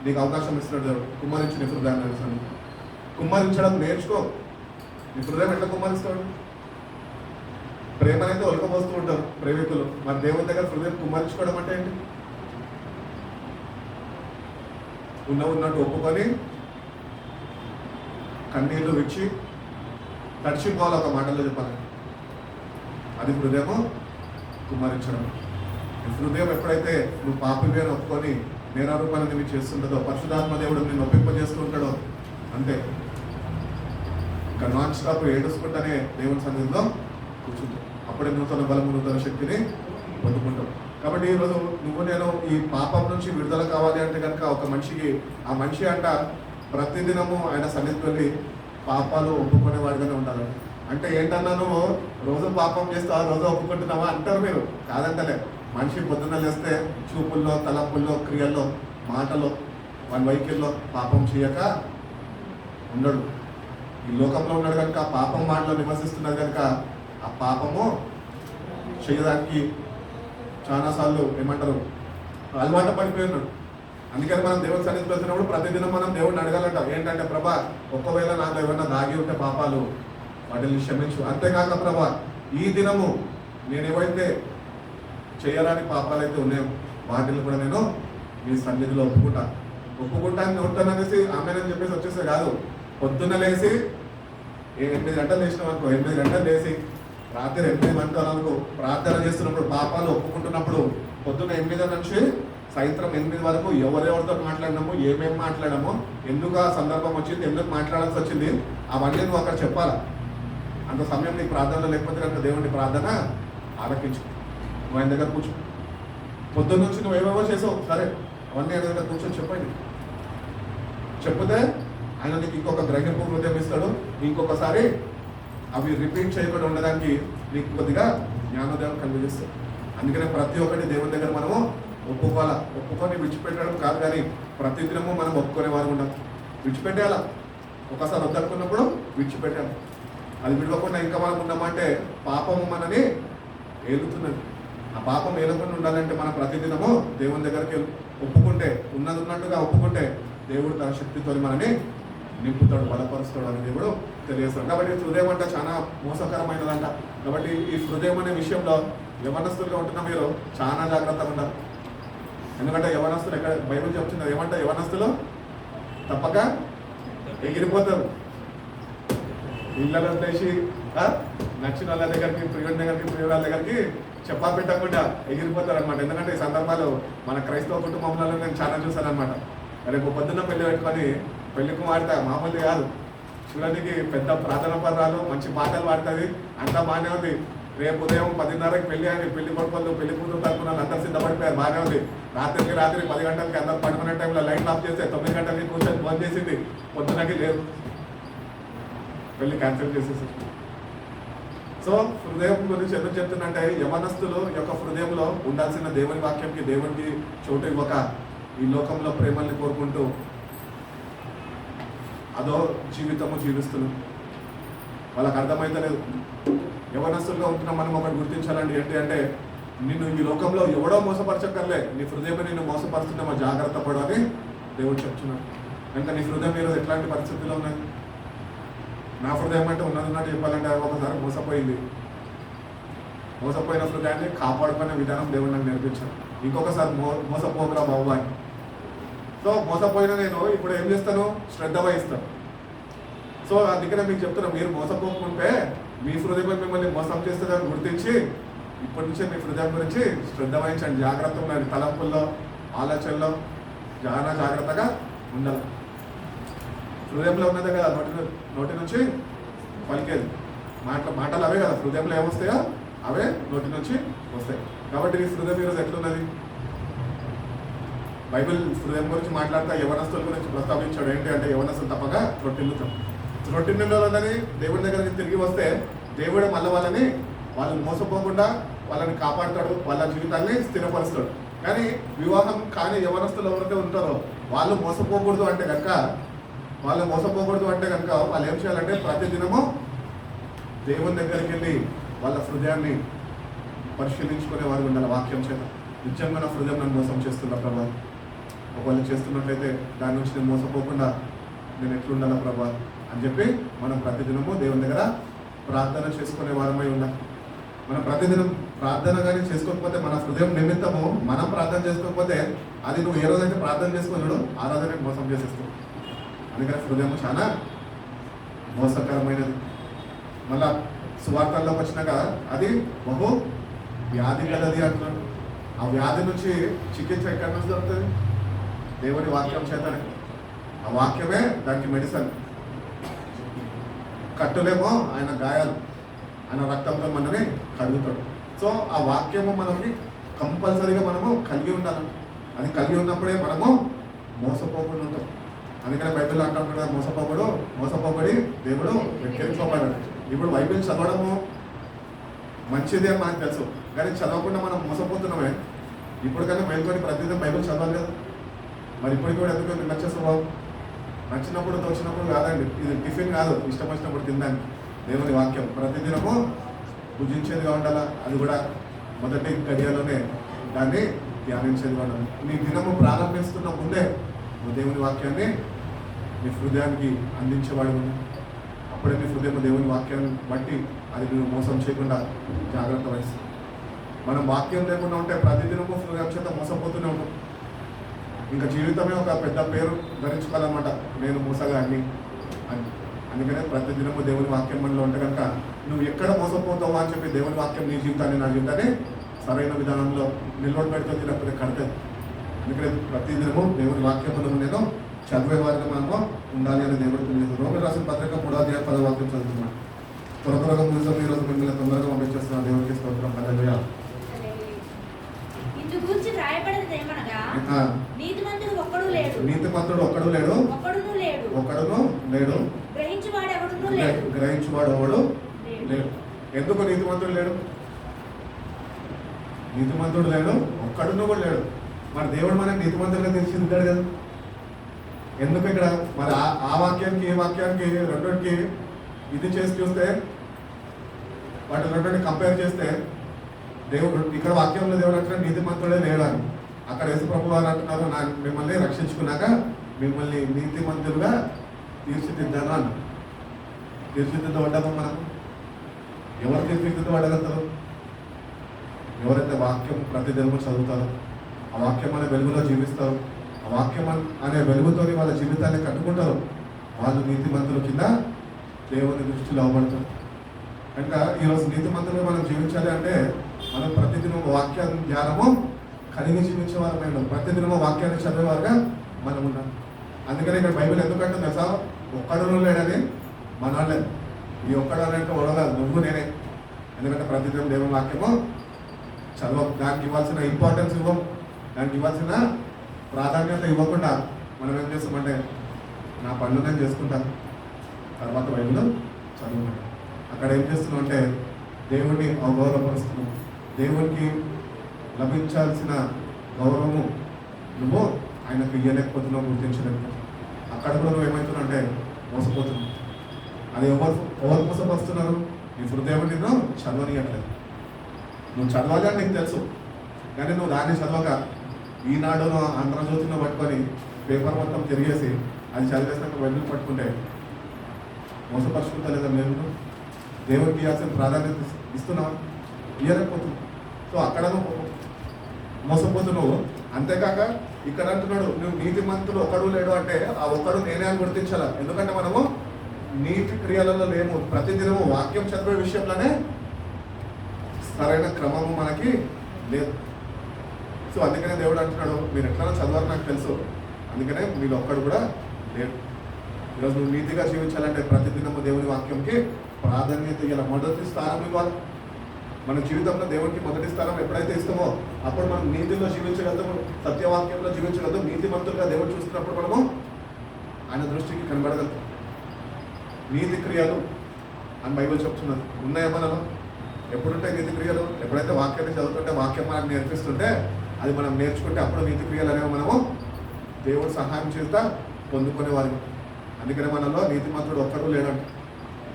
నీకు అవకాశం ఇస్తున్నాడు దేవుడు. కుమ్మరించు నీ హృదయాన్ని. కుమ్మరించడం నేర్చుకో. నీ హృదయం ఎట్లా కుమ్మరిస్తాడు? ప్రేమనైతే ఒలకపోస్తూ ఉంటారు ప్రేమికులు. మరి దేవుని దగ్గర హృదయం కుమ్మరించుకోవడం అంటే ఏంటి? ఉన్నట్టు ఒప్పుకొని కన్నీళ్లు విచ్చి తడిచిపోవాలి. ఒక మాటల్లో చెప్పాలి, అది హృదయము కుమ్మరించడం. హృదయం ఎప్పుడైతే నువ్వు పాపివే అని ఒప్పుకొని నేరారూపాన్ని నీవు చేస్తుంటుందో, పరిశుద్ధాత్మ దేవుడు నేను ఒప్పింపజేస్తూ ఉంటాడో అంతే. ఇంకా నాన్ స్టాప్ ఏడుచుకుంటానే దేవుని సన్నిధిలో కూర్చుంటాం. అప్పుడే నూతన బలము, నూతన శక్తిని పొందుకుంటాం. కాబట్టి ఈరోజు నువ్వు నేను ఈ పాపం నుంచి విడుదల కావాలి అంటే కనుక ఒక మనిషికి, ఆ మనిషి అంట ప్రతిదినము ఆయన సన్నిధికి వెళ్ళి పాపాలు ఒప్పుకునేవాడిగానే ఉండాలి. అంటే ఏంటన్నా నువ్వు రోజు పాపం చేస్తావా, రోజు ఒప్పుకుంటున్నావా అంటారు మీరు. కాదంటలే. మనిషి పొద్దున్న లేస్తే చూపుల్లో, తలంపుల్లో, క్రియల్లో, మాటలో, వాని వైఖరిలో పాపం చేయక ఉండడు. ఈ లోకంలో ఉన్నాడు కనుక పాపం మాటలో నివసిస్తున్నది కనుక ఆ పాపము చేయడానికి చాలాసార్లు ఏమంటారు అలవాటు పడిపోయి ఉన్నాడు. అందుకని మనం దేవుని సన్నిధికి వెళ్తున్నప్పుడు ప్రతిదినం మనం దేవుడిని అడగాలంట. ఏంటంటే ప్రభా ఒక్కవేళ నాకు ఏమన్నా దాగి ఉంటే పాపాలు వాటిని క్షమించు. అంతేకాక ప్రభా ఈ దినము నేను ఏవైతే చేయరాని పాపాలు అయితే ఉన్నాయో వాటిని కూడా నేను మీ సన్నిధిలో ఒప్పుకుంటాను ఉంటాననేసి ఆమెనని చెప్పేసి వచ్చేస్తే కాదు. పొద్దున్న లేచి 8 గంటలు లేచినాం అనుకో, 8 గంటలు లేచి రాత్రి 8 గంటలు అనుకో ప్రార్థన చేస్తున్నప్పుడు పాపాలు ఒప్పుకుంటున్నప్పుడు పొద్దున్న 8 నుంచి సాయంత్రం 8 వరకు ఎవరెవరితో మాట్లాడినామో, ఏమేమి మాట్లాడామో, ఎందుకు ఆ సందర్భం వచ్చింది, ఎందుకు మాట్లాడాల్సి వచ్చింది, అవన్నీ నువ్వు అక్కడ చెప్పాలా. అంత సమయం నీకు ప్రార్థన లేకపోతే కనుక దేవుని ప్రార్థన ఆలకించు. నువ్వు ఆయన దగ్గర కూర్చో. పొద్దున్న నుంచి నువ్వు ఏమేమో చేసావు, సరే అవన్నీ ఆయన దగ్గర కూర్చొని చెప్పండి. చెప్తే ఆయన నీకు ఇంకొక గ్రహింపు హృదయం ఇస్తాడు. ఇంకొకసారి అవి రిపీట్ చేయకుండా ఉండడానికి నీకు కొద్దిగా జ్ఞానోదయం కలిగిస్తాడు. అందుకనే ప్రతి ఒక్కటి దేవుని దగ్గర మనము ఒప్పుకొని విడిచిపెట్టడం కాదు, కానీ ప్రతిదినము మనం ఒప్పుకునే వారు ఉండాలి. విడిచిపెట్టేయాలా. ఒకసారి వద్దనుకున్నప్పుడు విడిచిపెట్టాలి. అది విడవకుండా ఇంకా మనం ఉన్నామంటే పాపము మనని ఏలుతున్నది. ఆ పాపం ఏలకుండా ఉండాలంటే మనం ప్రతిదినము దేవుని దగ్గరికి ఒప్పుకుంటే, ఉన్నది ఉన్నట్టుగా ఒప్పుకుంటే దేవుడు తన శక్తితో మనని నింపుతాడు, బలపరుస్తాడు అని దేవుడు తెలియజేస్తాడు. కాబట్టి హృదయం అంటే చాలా మోసకరమైనదంట. కాబట్టి ఈ హృదయం అనే విషయంలో యవనస్తులుగా ఉంటున్న మీరు చాలా జాగ్రత్తగా ఉండాలి. ఎందుకంటే యవనస్తులు ఎక్కడ బైబిల్ చెప్తున్నారు ఏమంటే యవనస్తులు తప్పక ఎగిరిపోతారు. ఇళ్ళలో వచ్చేసి నచ్చిన వాళ్ళ దగ్గరికి, ప్రియుడి దగ్గరికి, ప్రియురాల దగ్గరికి చెప్పా పెట్టకుండా ఎగిరిపోతారు అనమాట. ఎందుకంటే ఈ సందర్భాలు మన క్రైస్తవ కుటుంబంలో నేను చాలా చూసాను అనమాట. రేపు పొద్దున్న పెళ్లి పెట్టుకొని పెళ్లి కుమార్తె మామూలు కాదు, చూడడానికి పెద్ద ప్రార్థన పదాలు, మంచి పాటలు పాడుతుంది, అంతా బాగానే ఉంది. రేపు ఉదయం 10:30కి పెళ్లి అని పెళ్లి కొడుకోళ్ళు, పెళ్లి కూతురు తరపున అందరు సిద్ధపడిపోయారు, బాగానే ఉంది. రాత్రి 10 గంటలకి అందరు పడుకునే టైంలో లైట్ ఆఫ్ చేస్తే 9 గంటలకి కూర్చొని బంద్ చేసింది, పొద్దునకి లేదు, పెళ్లి క్యాన్సిల్ చేసేసి. సో హృదయం గురించి ఎందుకు చెప్తున్నంటే యవనస్తులు యొక్క హృదయంలో ఉండాల్సిన దేవుని వాక్యంకి దేవునికి చోటు ఇవ్వక ఈ లోకంలో ప్రేమల్ని కోరుకుంటూ అదో జీవితము జీవిస్తున్నారు. వాళ్ళకి అర్థమైతలేదు. యవనస్తులుగా ఉంటున్న మనం ఒకటి గుర్తించాలండి. ఏంటి అంటే నిన్ను ఈ లోకంలో ఎవడో మోసపరచక్కర్లే, నీ హృదయం నిన్ను మోసపరుస్తున్నామో జాగ్రత్త పడు అని దేవుడు చెప్తున్నాడు. కనుక నీ హృదయం ఈరోజు ఎట్లాంటి పరిస్థితుల్లో ఉన్నాయి? నా హృదయం అంటే ఉన్నదన్నట్టు చెప్పాలంటే ఒకసారి మోసపోయింది. మోసపోయిన హృదయాన్ని కాపాడుకునే విధానం దేవుడు నాకు నేర్పించాడు. ఇంకొకసారి మోసపోకురా బాబు అని. సో మోసపోయిన నేను ఇప్పుడు ఏం చేస్తాను? శ్రద్ధ వహిస్తాను. సో అందుకనే మీకు చెప్తున్నా, మీరు మోసపోకుంటే మీ హృదయం మిమ్మల్ని మోసం చేస్తుందని గుర్తించి ఇప్పటి నుంచే మీ హృదయం గురించి శ్రద్ధ వహించండి. జాగ్రత్తగా ఉండండి. తలంపుల్లో ఆలోచనలో చాలా జాగ్రత్తగా ఉండాలి. హృదయంలో ఉన్నదే కదా నోటి నుంచి పలికేది. మాటలు అవే కదా, హృదయంలో ఏమొస్తాయో అవే నోటి నుంచి వస్తాయి. కాబట్టి నీ హృదయం ఈరోజు ఎట్లున్నది? బైబిల్ హృదయం గురించి మాట్లాడతా యవనస్తుల గురించి ప్రస్తావించాడు. ఏంటి అంటే యవనస్తులు తప్పక రొట్టిల్లుతుందని దేవుడి దగ్గరికి తిరిగి వస్తే దేవుడే మళ్ళీ వాళ్ళని మోసపోకుండా వాళ్ళని కాపాడుతాడు, వాళ్ళ జీవితాన్ని స్థిరపరుస్తాడు. కానీ వివాహం కానీ యవనస్తులు ఎవరైతే ఉంటారో వాళ్ళు మోసపోకూడదు అంటే కనుక వాళ్ళు ఏం చేయాలంటే ప్రతిదినము దేవుని దగ్గరికి వెళ్ళి వాళ్ళ హృదయాన్ని పరిశీలించుకునే వారు ఉండాలి. వాక్యం చేత నిజంగా నా హృదయం నన్ను మోసం చేస్తున్నా ప్రభా, ఒకవేళ చేస్తున్నట్లయితే దాని నుంచి నేను మోసపోకుండా నేను ఎట్లుండాలా ప్రభా అని చెప్పి మనం ప్రతిదినము దేవుని దగ్గర ప్రార్థన చేసుకునే వారమై ఉండాలి. మనం ప్రతిదినం ప్రార్థన కానీ చేసుకోకపోతే మన హృదయం నిమిత్తము మనం ప్రార్థన చేసుకోకపోతే అది నువ్వు ఏ రోజైతే ప్రార్థన చేసుకున్నాడు ఆ రోజైతే మోసం చేసేస్తావు. అందుకని హృదయం చాలా మోసకరమైనది. మళ్ళా సువార్తల్లోకి వచ్చినాక అది బహు వ్యాధి కలది అంటున్నాడు. ఆ వ్యాధి నుంచి చికిత్స ఎక్కడి నుంచి దొరుకుతుంది? దేవుని వాక్యం చేతనే. ఆ వాక్యమే దానికి మెడిసిన్. కట్టులేమో ఆయన గాయాలు, ఆయన రక్తంతో మనని కలుగుతాడు. సో ఆ వాక్యము మనకి కంపల్సరీగా మనము కలిగి ఉండాలి. అది కలిగి ఉన్నప్పుడే మనము మోసపోకుండా ఉంటాం. అందుకనే బైబిల్ అంటాం కదా, మోసపోబడి దేవుడు వెక్కిరించబడ్డాడు. ఇప్పుడు బైబిల్ చదవడము మంచిదే అని మనకు తెలుసు, కానీ చదవకుండా మనం మోసపోతున్నామే. ఇప్పుడు కానీ మేల్కొని ప్రతిదినం బైబిల్ చదవాలి కదా. మరి ఇప్పటికి కూడా ఎందుకు నచ్చే స్వభావం? నచ్చినప్పుడు తోచినప్పుడు కాదండి, ఇది టిఫిన్ కాదు ఇష్టం వచ్చినప్పుడు తినడానికి. దేవుని వాక్యం ప్రతిదినము భుజించేదిగా ఉండాలా. అది కూడా మొదటి గడియలోనే దాన్ని ధ్యానించేదిగా ఉండాలి. నీ దినము ప్రారంభిస్తున్న ముందే నువ్వు దేవుని వాక్యాన్ని నీ హృదయానికి అందించేవాడు. అప్పుడే నీ హృదయం దేవుని వాక్యాన్ని బట్టి అది నువ్వు మోసం చేయకుండా జాగ్రత్త వహిస్తుంది. మనం వాక్యం లేకుండా ఉంటే ప్రతిదినము హృదయం చేత మోసపోతూనే ఉంటాం. ఇంకా జీవితమే ఒక పెద్ద పేరు ధరించుకోవాలన్నమాట, నేను మోసగాడిని అని. అందుకనే ప్రతిదినము దేవుని వాక్యం మనలో ఉంటే కనుక నువ్వు ఎక్కడ మోసపోతావో అని చెప్పి దేవుని వాక్యం నీ జీవితాన్ని నా జీవితాన్ని సరైన విధానంలో నిల్వడి పెడుతుంది, లేకపోతే కడతాయి. అందుకనే ప్రతిదినము దేవుని వాక్యములను నేను చదివే వారిని మనము ఉండాలి అని దేవుడు తెలియదు. రోమిలకు రాసిన పత్రిక 3వ అధ్యాయం 10వ వాక్యం చదువుతున్నాను. త్వరగా ముగిసాం. ఈరోజు మిమ్మల్ని తొందరగా పంపించేస్తున్నాను. దేవుడికి స్తోత్రం. హల్లెలూయా. నీతిమంతుడు ఒక్కడు లేడు, ఒక్కడును లేడు, గ్రహించువాడు ఎవడు లేడు. ఎందుకు నీతిమంతుడు లేడు? నీతిమంతుడు లేడు, ఒక్కడును కూడా లేడు. మరి దేవుడు మనకి నీతిమంతులుగా తీర్చిదిద్దాడు కదా. ఎందుకు ఇక్కడ మరి ఆ వాక్యానికి ఈ వాక్యానికి రెండింటికి ఇది చేసి చూస్తే, వాటి రెండింటిని కంపేర్ చేస్తే దేవుడు ఇక్కడ వాక్యంలో దేవుడు అంటున్నాడు నీతిమంతుడే లేడని. అక్కడ యేసుప్రభు వారు అంటున్నారు మిమ్మల్ని రక్షించుకున్నాక మిమ్మల్ని నీతిమంతులుగా తీర్చిదిద్దాను అన్న. తీర్చిదిద్దబడ్డాము మనం. ఎవరు తీర్చిదిద్దబడగలుగుతారు? ఎవరైతే వాక్యం ప్రతిదినము చదువుతారో, ఆ వాక్యం అనే వెలుగులో జీవిస్తారు, ఆ వాక్యం అనే వెలుగుతో వాళ్ళ జీవితాన్ని కట్టుకుంటారు, వాళ్ళు నీతిమంతుల కింద దేవుని దృష్టిలో అవబడతారు. కనుక ఈరోజు నీతిమంతులుగా మనం జీవించాలి అంటే మనం ప్రతిదినం వాక్య జ్ఞానము కలిగి జీవించే వారమే ఉండాలి. ప్రతిదినము వాక్యాన్ని చదివేవారుగా మనం ఉన్నాం. అందుకని ఇక్కడ బైబిల్ ఎందుకంటే తెలుసా, ఒక్కడును లేడని మనలే. ఈ ఒక్కడు అంటే ఒడగాదు, నువ్వు నేనే. ఎందుకంటే ప్రతిదినం దేవుని వాక్యము చదవం, దానికి ఇవ్వాల్సిన ఇంపార్టెన్స్ ఇవ్వం, దానికి ఇవ్వాల్సిన ప్రాధాన్యత ఇవ్వకుండా మనం ఏం చేస్తామంటే నా పనులు నేను చేసుకుంటాను, తర్వాత బైబిల్ చదువుకుంటాను. అక్కడ ఏం చేస్తున్నాం అంటే దేవుడిని అగౌరవపరుస్తున్నావు. దేవునికి లభించాల్సిన గౌరవము నువ్వు ఆయనకు ఇయ్యలేకపోతున్నావు, గుర్తించలేకపోతున్నావు. అక్కడ కూడా నువ్వు ఏమవుతున్నావు అంటే మోసపోతున్నావు. అది ఎవరు మోసపరుస్తున్నారు? నీ హృదయం నిన్ను చదవనియట్లేదు. నువ్వు చదవాలి అని నీకు తెలుసు, కానీ నువ్వు దాన్ని చదవక ఈనాడును ఆంధ్రజ్యోతిని పట్టుకొని పేపర్ మొత్తం తిరిగేసి అది చదివేసినాక వెన్ను పట్టుకుంటే మోసపరుచుకుంటా లేదా? మేము దేవుడికి ఇవ్వాల్సిన ప్రాధాన్యత ఇస్తున్నావు, ఇయ్యలేకపోతున్నావు. సో అక్కడ నువ్వు మోసపోతున్నావు. అంతేకాక ఇక్కడ అంటున్నాడు, నువ్వు నీతిమంతుడు ఒకడు లేడు అంటే ఆ ఒక్కడు నేనే అని గుర్తించాల. ఎందుకంటే మనము నీతి క్రియలలో లేము. ప్రతిదినము వాక్యం చదివే విషయంలోనే సరైన క్రమము మనకి లేదు. సో అందుకనే దేవుడు అంటున్నాడు, మీరు ఎట్లా చదవాలో నాకు తెలుసు, అందుకనే మీరు ఒక్కడు కూడా లేడు. ఈరోజు నువ్వు నీతిగా జీవించాలంటే ప్రతిదినము దేవుని వాక్యంకి ప్రాధాన్యత ఇవ్వాలి, మొదటి స్థానం ఇవ్వాలి. మన జీవితంలో దేవుడికి మొదటి స్థానం ఎప్పుడైతే ఇస్తామో అప్పుడు మనం నీతిలో జీవించగలుగుతాము, సత్యవాక్యంలో జీవించగలుగుతాం. నీతిమంతులుగా దేవుడు చూస్తున్నప్పుడు మనము ఆయన దృష్టికి కనబడగలుగుతాం. నీతి క్రియలు అని బైబిల్ చెప్తున్నది ఉన్నాయా మనలో? ఎప్పుడుంటాయి నీతి క్రియలు? ఎప్పుడైతే వాక్యాన్ని చదువుతుంటే, వాక్యం మనకు నేర్పిస్తుంటే, అది మనం నేర్చుకుంటే అప్పుడు నీతి క్రియలు అనేవి మనము దేవుడు సహాయం చేస్తా పొందుకునేవారు. అందుకనే మనలో నీతిమంతుడు ఒక్కడు లేడంట.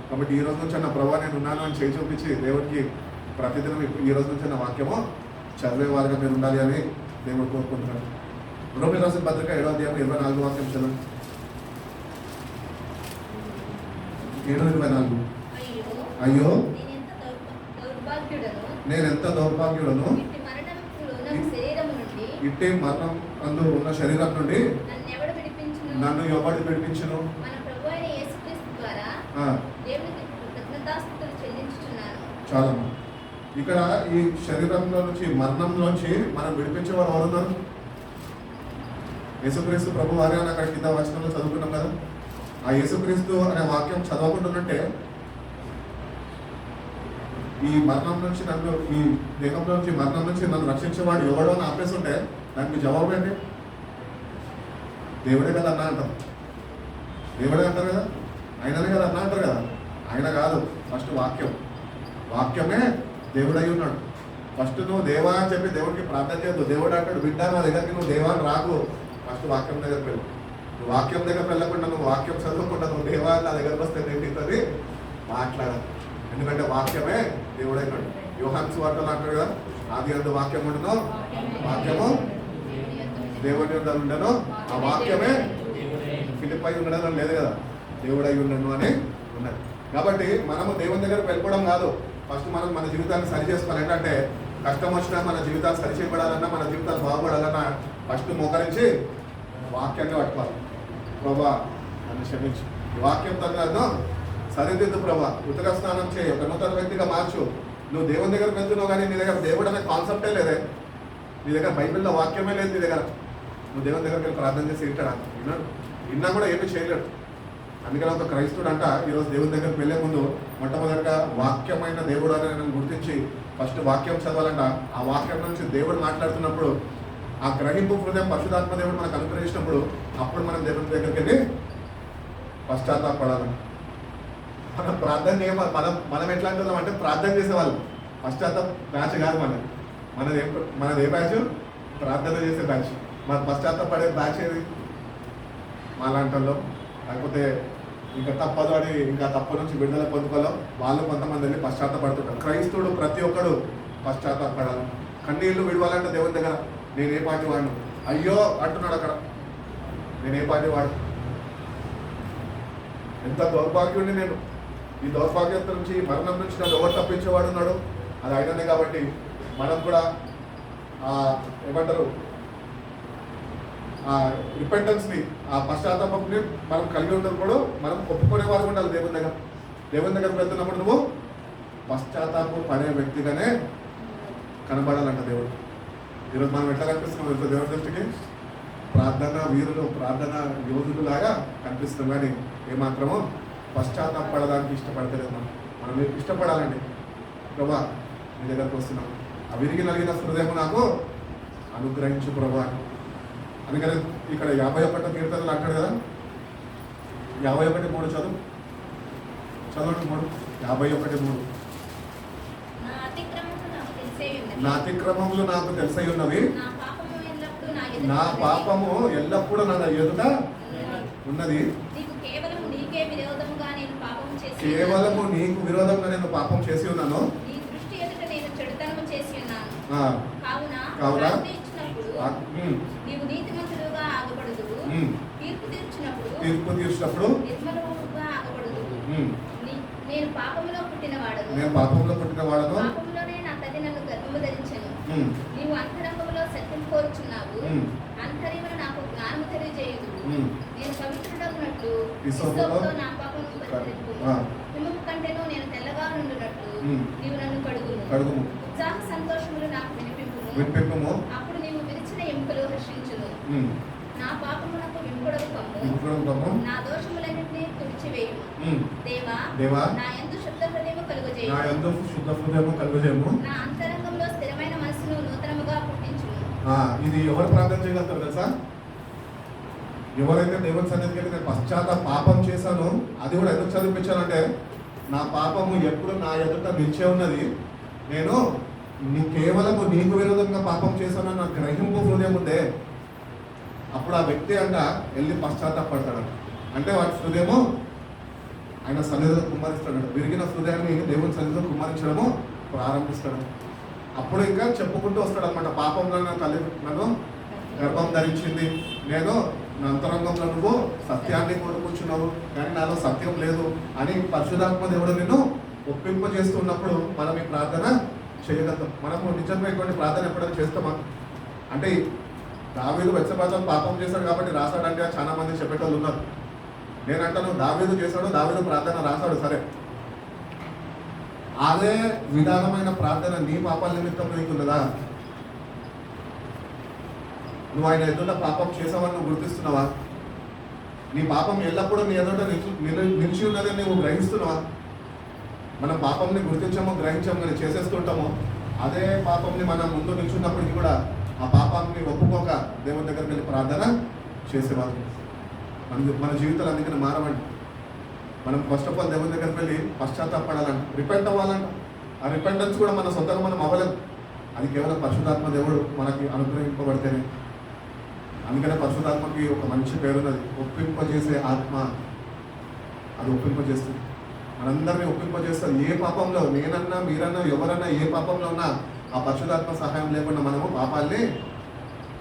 కాబట్టి ఈ రోజు నుంచి నా ప్రభావ నేను ఉన్నాను అని చేయి చూపించి దేవుడికి ప్రతిదినం ఈ రోజు నుంచి నా వాక్యము చదివేవారుగా మీరు ఉండాలి అని దేవుడు కోరుకుంటున్నాడు. రోమియోలు రాసిన పత్రిక 7వ అధ్యాయం 24వ వాక్యం చదవండి. 7:24. అయ్యో నేను ఎంత దౌర్భాగ్యుడను, ఇట్టి మరణం అందు ఉన్న శరీరం నుండి నన్ను ఎవడు విడిపించును? చాలా ఇక్కడ ఈ శరీరంలో నుంచి, మరణంలోంచి మనం విడిపించేవారు ఎవరున్నారు? యేసుక్రీస్తు ప్రభు వారే అని అక్కడ కింద వచనంలో చదువుకున్నాం కదా. ఆ యేసుక్రీస్తు అనే వాక్యం చదవకుండానంటే ఈ మరణం నుంచి నన్ను, ఈ దేహంలో నుంచి మరణం నుంచి నన్ను రక్షించేవాడు ఎవడో అని ఆపేసి ఉంటే దానికి జవాబు ఏంటి? దేవుడే కదా అన్నా అంటాం. దేవుడే అంటారు కదా, ఆయననే కదా అన్నా అంటారు కదా. ఆయన కాదు, ఫస్ట్ వాక్యం. వాక్యమే దేవుడై ఉన్నాడు. ఫస్ట్ నువ్వు దేవా అని చెప్పి దేవుడికి ప్రార్థన చేయొద్దు. దేవుడు అంటాడు, బిడ్డ నా దగ్గరికి నువ్వు దేవా అని రాకు, ఫస్ట్ వాక్యం దగ్గరికి వెళ్ళు. నువ్వు వాక్యం దగ్గర వెళ్ళకుండా, నువ్వు వాక్యం చదవకుండా నువ్వు దేవా నా దగ్గరకు వస్తే ఏంటిది మాట్లాడాలి. ఎందుకంటే వాక్యమే దేవుడైనాడు. యోహాను సువార్తలో అంటాడు కదా, ఆది అందు వాక్యం ఉండను, వాక్యము దేవుడి యొద్ద ఉండను, ఆ వాక్యమే ఫిలిప్పై ఉండడం లేదు కదా, దేవుడై ఉండను అని ఉన్నది. కాబట్టి మనము దేవుని దగ్గరకు వెళ్ళిపోవడం కాదు, ఫస్ట్ మనం మన జీవితాన్ని సరి చేసుకోవాలి. ఏంటంటే కష్టం వచ్చినా మన జీవితాలు సరి చేయబడాలన్నా, మన జీవితాలు బాగుపడాలన్నా ఫస్ట్ మోకరించి వాక్యాన్ని పట్టుకోవాలి. ప్రభా నన్ను క్షమించు, ఈ వాక్యం తగ్గదు, సరిదిద్దు ప్రభా, ఉతక స్నానం చేయి, ఒక నూతన వ్యక్తిగా మార్చు. నువ్వు దేవుని దగ్గరకు వెళ్తున్నావు కానీ నీ దగ్గర దేవుడు అనే కాన్సెప్టే లేదే, నీ దగ్గర బైబిల్లో వాక్యమే లేదు నీ దగ్గర. నువ్వు దేవుని దగ్గరికి వెళ్ళి ప్రార్థన చేసి వింటాడా? విన్నాడు, విన్నా కూడా ఏమీ చేయలేడు. అందుకని ఒక క్రైస్తుడు అంట ఈరోజు దేవుని దగ్గరికి వెళ్ళే ముందు మొట్టమొదటిగా వాక్యమైన దేవుడు అని నేను గుర్తించి ఫస్ట్ వాక్యం చదవాలంట. ఆ వాక్యం నుంచి దేవుడు మాట్లాడుతున్నప్పుడు ఆ గ్రహింపు హృదయం పరిశుద్ధాత్మ దేవుడు మనకు అనుగ్రహించినప్పుడు అప్పుడు మనం దేవుని దగ్గరికి వెళ్ళి పశ్చాత్తాపడాలి. మనం ప్రార్థన మనం ఎట్లా అంటున్నాం అంటే ప్రార్థన చేసేవాళ్ళు, పశ్చాత్తాప బ్యాచ్ కాదు మనది ఏ బ్యాచ్? ప్రార్థన చేసే బ్యాచ్. మన పశ్చాత్తాపడే బ్యాచ్ ఏది? మాలాంటల్లో, లేకపోతే ఇంకా తప్పదు అని ఇంకా తప్పు నుంచి విడుదల పొందుకోలో వాళ్ళు కొంతమంది వెళ్ళి పశ్చాత్తపడుతుంటారు. క్రైస్తవుడు ప్రతి ఒక్కడు పశ్చాత్తాపడాలి. కన్నీళ్లు విడవాలంటే దేవుని దగ్గర నేను ఏ పార్టీ వాడిను, అయ్యో అంటున్నాడు అక్కడ, నేను ఏ పార్టీ వాడు, ఎంత దౌర్భాగ్యుడిని నేను, ఈ దౌర్భాగ్యత నుంచి, ఈ మరణం నుంచి నన్ను ఎవరు తప్పించేవాడు ఉన్నాడు, అది ఆయననే. కాబట్టి మనం కూడా ఏమంటారు, ఆ రిపెంటెన్స్ని, ఆ పశ్చాత్తాపంని మనం కలిగి ఉన్నప్పుడు మనం ఒప్పుకునే వారు ఉండాలి దేవుని దగ్గర. దేవుని దగ్గరకు వెళ్తున్నప్పుడు నువ్వు పశ్చాత్తాపం పడే వ్యక్తిగానే కనబడాలంట దేవుడు. ఈరోజు మనం ఎట్లా కనిపిస్తున్నాం దేవుడి దృష్టికి? ప్రార్థన వీరులు, ప్రార్థన యోధులు లాగా కనిపిస్తాం, కానీ ఏమాత్రమో పశ్చాత్తాపడడానికి ఇష్టపడతలేదు. మనం ఇష్టపడాలండి. ప్రభా మీ దగ్గరకు వస్తున్నాం, ఆ విరిగి నలిగిన హృదయం నాకు అనుగ్రహించు ప్రభా. అందుకని ఇక్కడ 51వ కీర్తనలు అంటాడు కదా, 51:3 చదవండి. 51:3 తెలిసే ఉన్నది. నా అతిక్రమములు నాకు తెలిసై ఉన్నవి. నా పాపము ఎల్లప్పుడూ నా ఎదుట నా ఉన్నది. పాపము ఎల్లప్పుడూ నా ఎదుట ఉన్నది. నీకు కేవలం నీకే విరోధముగా నేను పాపం చేసి కేవలము నీకు విరోధంగా నేను పాపం చేసి ఉన్నాను. నీ దృష్టి ఎదుట నేను చెడుతనము చేసి ఉన్నాను. ఆ, కావున కావున ప్రార్థన ఇచ్చినప్పుడు ఉమ్, నీవు నీతిమంతుడుగా ఆగబడుదువు. ఉమ్. తీర్పు తీర్చినప్పుడు తీర్పు తీర్చినప్పుడు నిర్మలుగా ఆగబడుదువు. ఉమ్, నేను పాపములో పుట్టినవాడను. నేను పాపంలో పుట్టిన వాడను. పాపములోనే నా తల్లి నన్ను గర్భము ధరించెను. ఉమ్, నీవు అంతరంగములో సత్యం కోరుచున్నావు. ఉమ్. అంతర్యమున నాకు జ్ఞానము తెలియజేయుదు. ఉమ్. నేను పవిత్రుడగునట్లు హిస్సోపుతో హిస్సోపుతో నా పాపమును పరిహరింపుము. ఆ. హిమము కంటేనూ నేను తెల్లగా నుండునట్లు ఉమ్. నీవు నన్ను కడుగుము. కడుగుము. ఉత్సాహ సంతోషములు నాకు వినిపింపుము. వినిపింపుము. అప్పుడు నీవు విరిచిన ఎముకలు హర్షించును. ఉమ్, నా పాపమునకు వింపుడవు కమ్ము. వినిపింపుము. నా దోషములన్నింటినీ తుడిచివేయుము. ఉమ్. దేవా దేవా, నా యందు శుద్ధ హృదయము నా కలుగజేయుము. యందు శుద్ధ హృదయము కలుగజేయము. నా అంతరంగంలో స్థిరమైన మనసును నూతనముగా పుట్టించుము. ఇది ఎవరు ప్రార్థన చేయగలుగుతారు తెలుసా? ఎవరైతే దేవుని సన్నిధికి వెళ్ళి నేను పశ్చాత్తాప పాపం చేశాను, అది కూడా ఎందుకు చదివించానంటే నా పాపము ఎప్పుడు నా ఎదుట నిలిచే ఉన్నది. నేను కేవలము నీకు విరోధంగా పాపం చేశాను నా గ్రహింపు హృదయం ఉందే. అప్పుడు ఆ వ్యక్తి అంట వెళ్ళి పశ్చాత్తాపడతాడు. అంటే వాడి హృదయము ఆయన సన్నిధిలో కుమ్మరిస్తాడు. విరిగిన హృదయాన్ని దేవుని సన్నిధిలో కుమ్మరించడము ప్రారంభిస్తాడు. అప్పుడు ఇంకా చెప్పుకుంటూ వస్తాడు అనమాట. పాపంలో నా తల్లి నన్ను గర్భం ధరించింది. నేను నా అంతరంగంలో నువ్వు సత్యాన్ని కోరుకుంటున్నావు, కానీ నాలో సత్యం లేదు అని పరిశుద్ధాత్మ దేవుడు నిన్ను ఒప్పింపజేస్తున్నప్పుడు మనం ఈ ప్రార్థన చేయగలుగుతాం. మనము నిజంగా ఇటువంటి ప్రార్థన ఎప్పుడైనా చేస్తామా? అంటే దావీదు బెత్షెబాతో పాపం చేశాడు కాబట్టి రాశాడంటే చాలా మంది చెప్పేటోళ్ళు ఉన్నారు. నేనంటాను దావీదు చేశాడు, దావీదు ప్రార్థన రాశాడు, సరే. అదే విధానమైన ప్రార్థన నీ పాపాల నిమిత్తం నీకున్నదా? నువ్వు ఆయన ఎదుట పాపం చేసావని నువ్వు గుర్తిస్తున్నావా? నీ పాపం ఎల్లప్పుడూ నీ ఎదుట నిలిచి ఉన్నదని నువ్వు గ్రహిస్తున్నావా? మనం పాపంని గుర్తించామో గ్రహించామో కానీ చేసేస్తుంటామో. అదే పాపంని మనం ముందు నిల్చున్నప్పటికీ కూడా ఆ పాపాన్ని ఒప్పుకోక దేవుని దగ్గరికి వెళ్ళి ప్రార్థన చేసేవాళ్ళు. మన జీవితాలు అందుకని మారవండి. మనం ఫస్ట్ ఆఫ్ ఆల్ దేవుని దగ్గరికి వెళ్ళి పశ్చాత్తాపడాలంట, రిపెంట్ అవ్వాలంట. ఆ రిపెంటెన్స్ కూడా మన సొంతంగా మనం అవ్వలేము. అది కేవలం పరిశుద్ధాత్మ దేవుడు మనకి అనుగ్రహింపబడితేనే. అందుకనే పరిశుద్ధాత్మకి ఒక మంచి పేరు ఉన్నది, ఒప్పింపజేసే ఆత్మ. అది ఒప్పింపజేస్తుంది, మనందరినీ ఒప్పింపజేస్తుంది. ఏ పాపంలో నేనన్నా మీరన్నా ఎవరన్నా ఏ పాపంలో ఉన్నా ఆ పరిశుద్ధాత్మ సహాయం లేకుండా మనము పాపాల్ని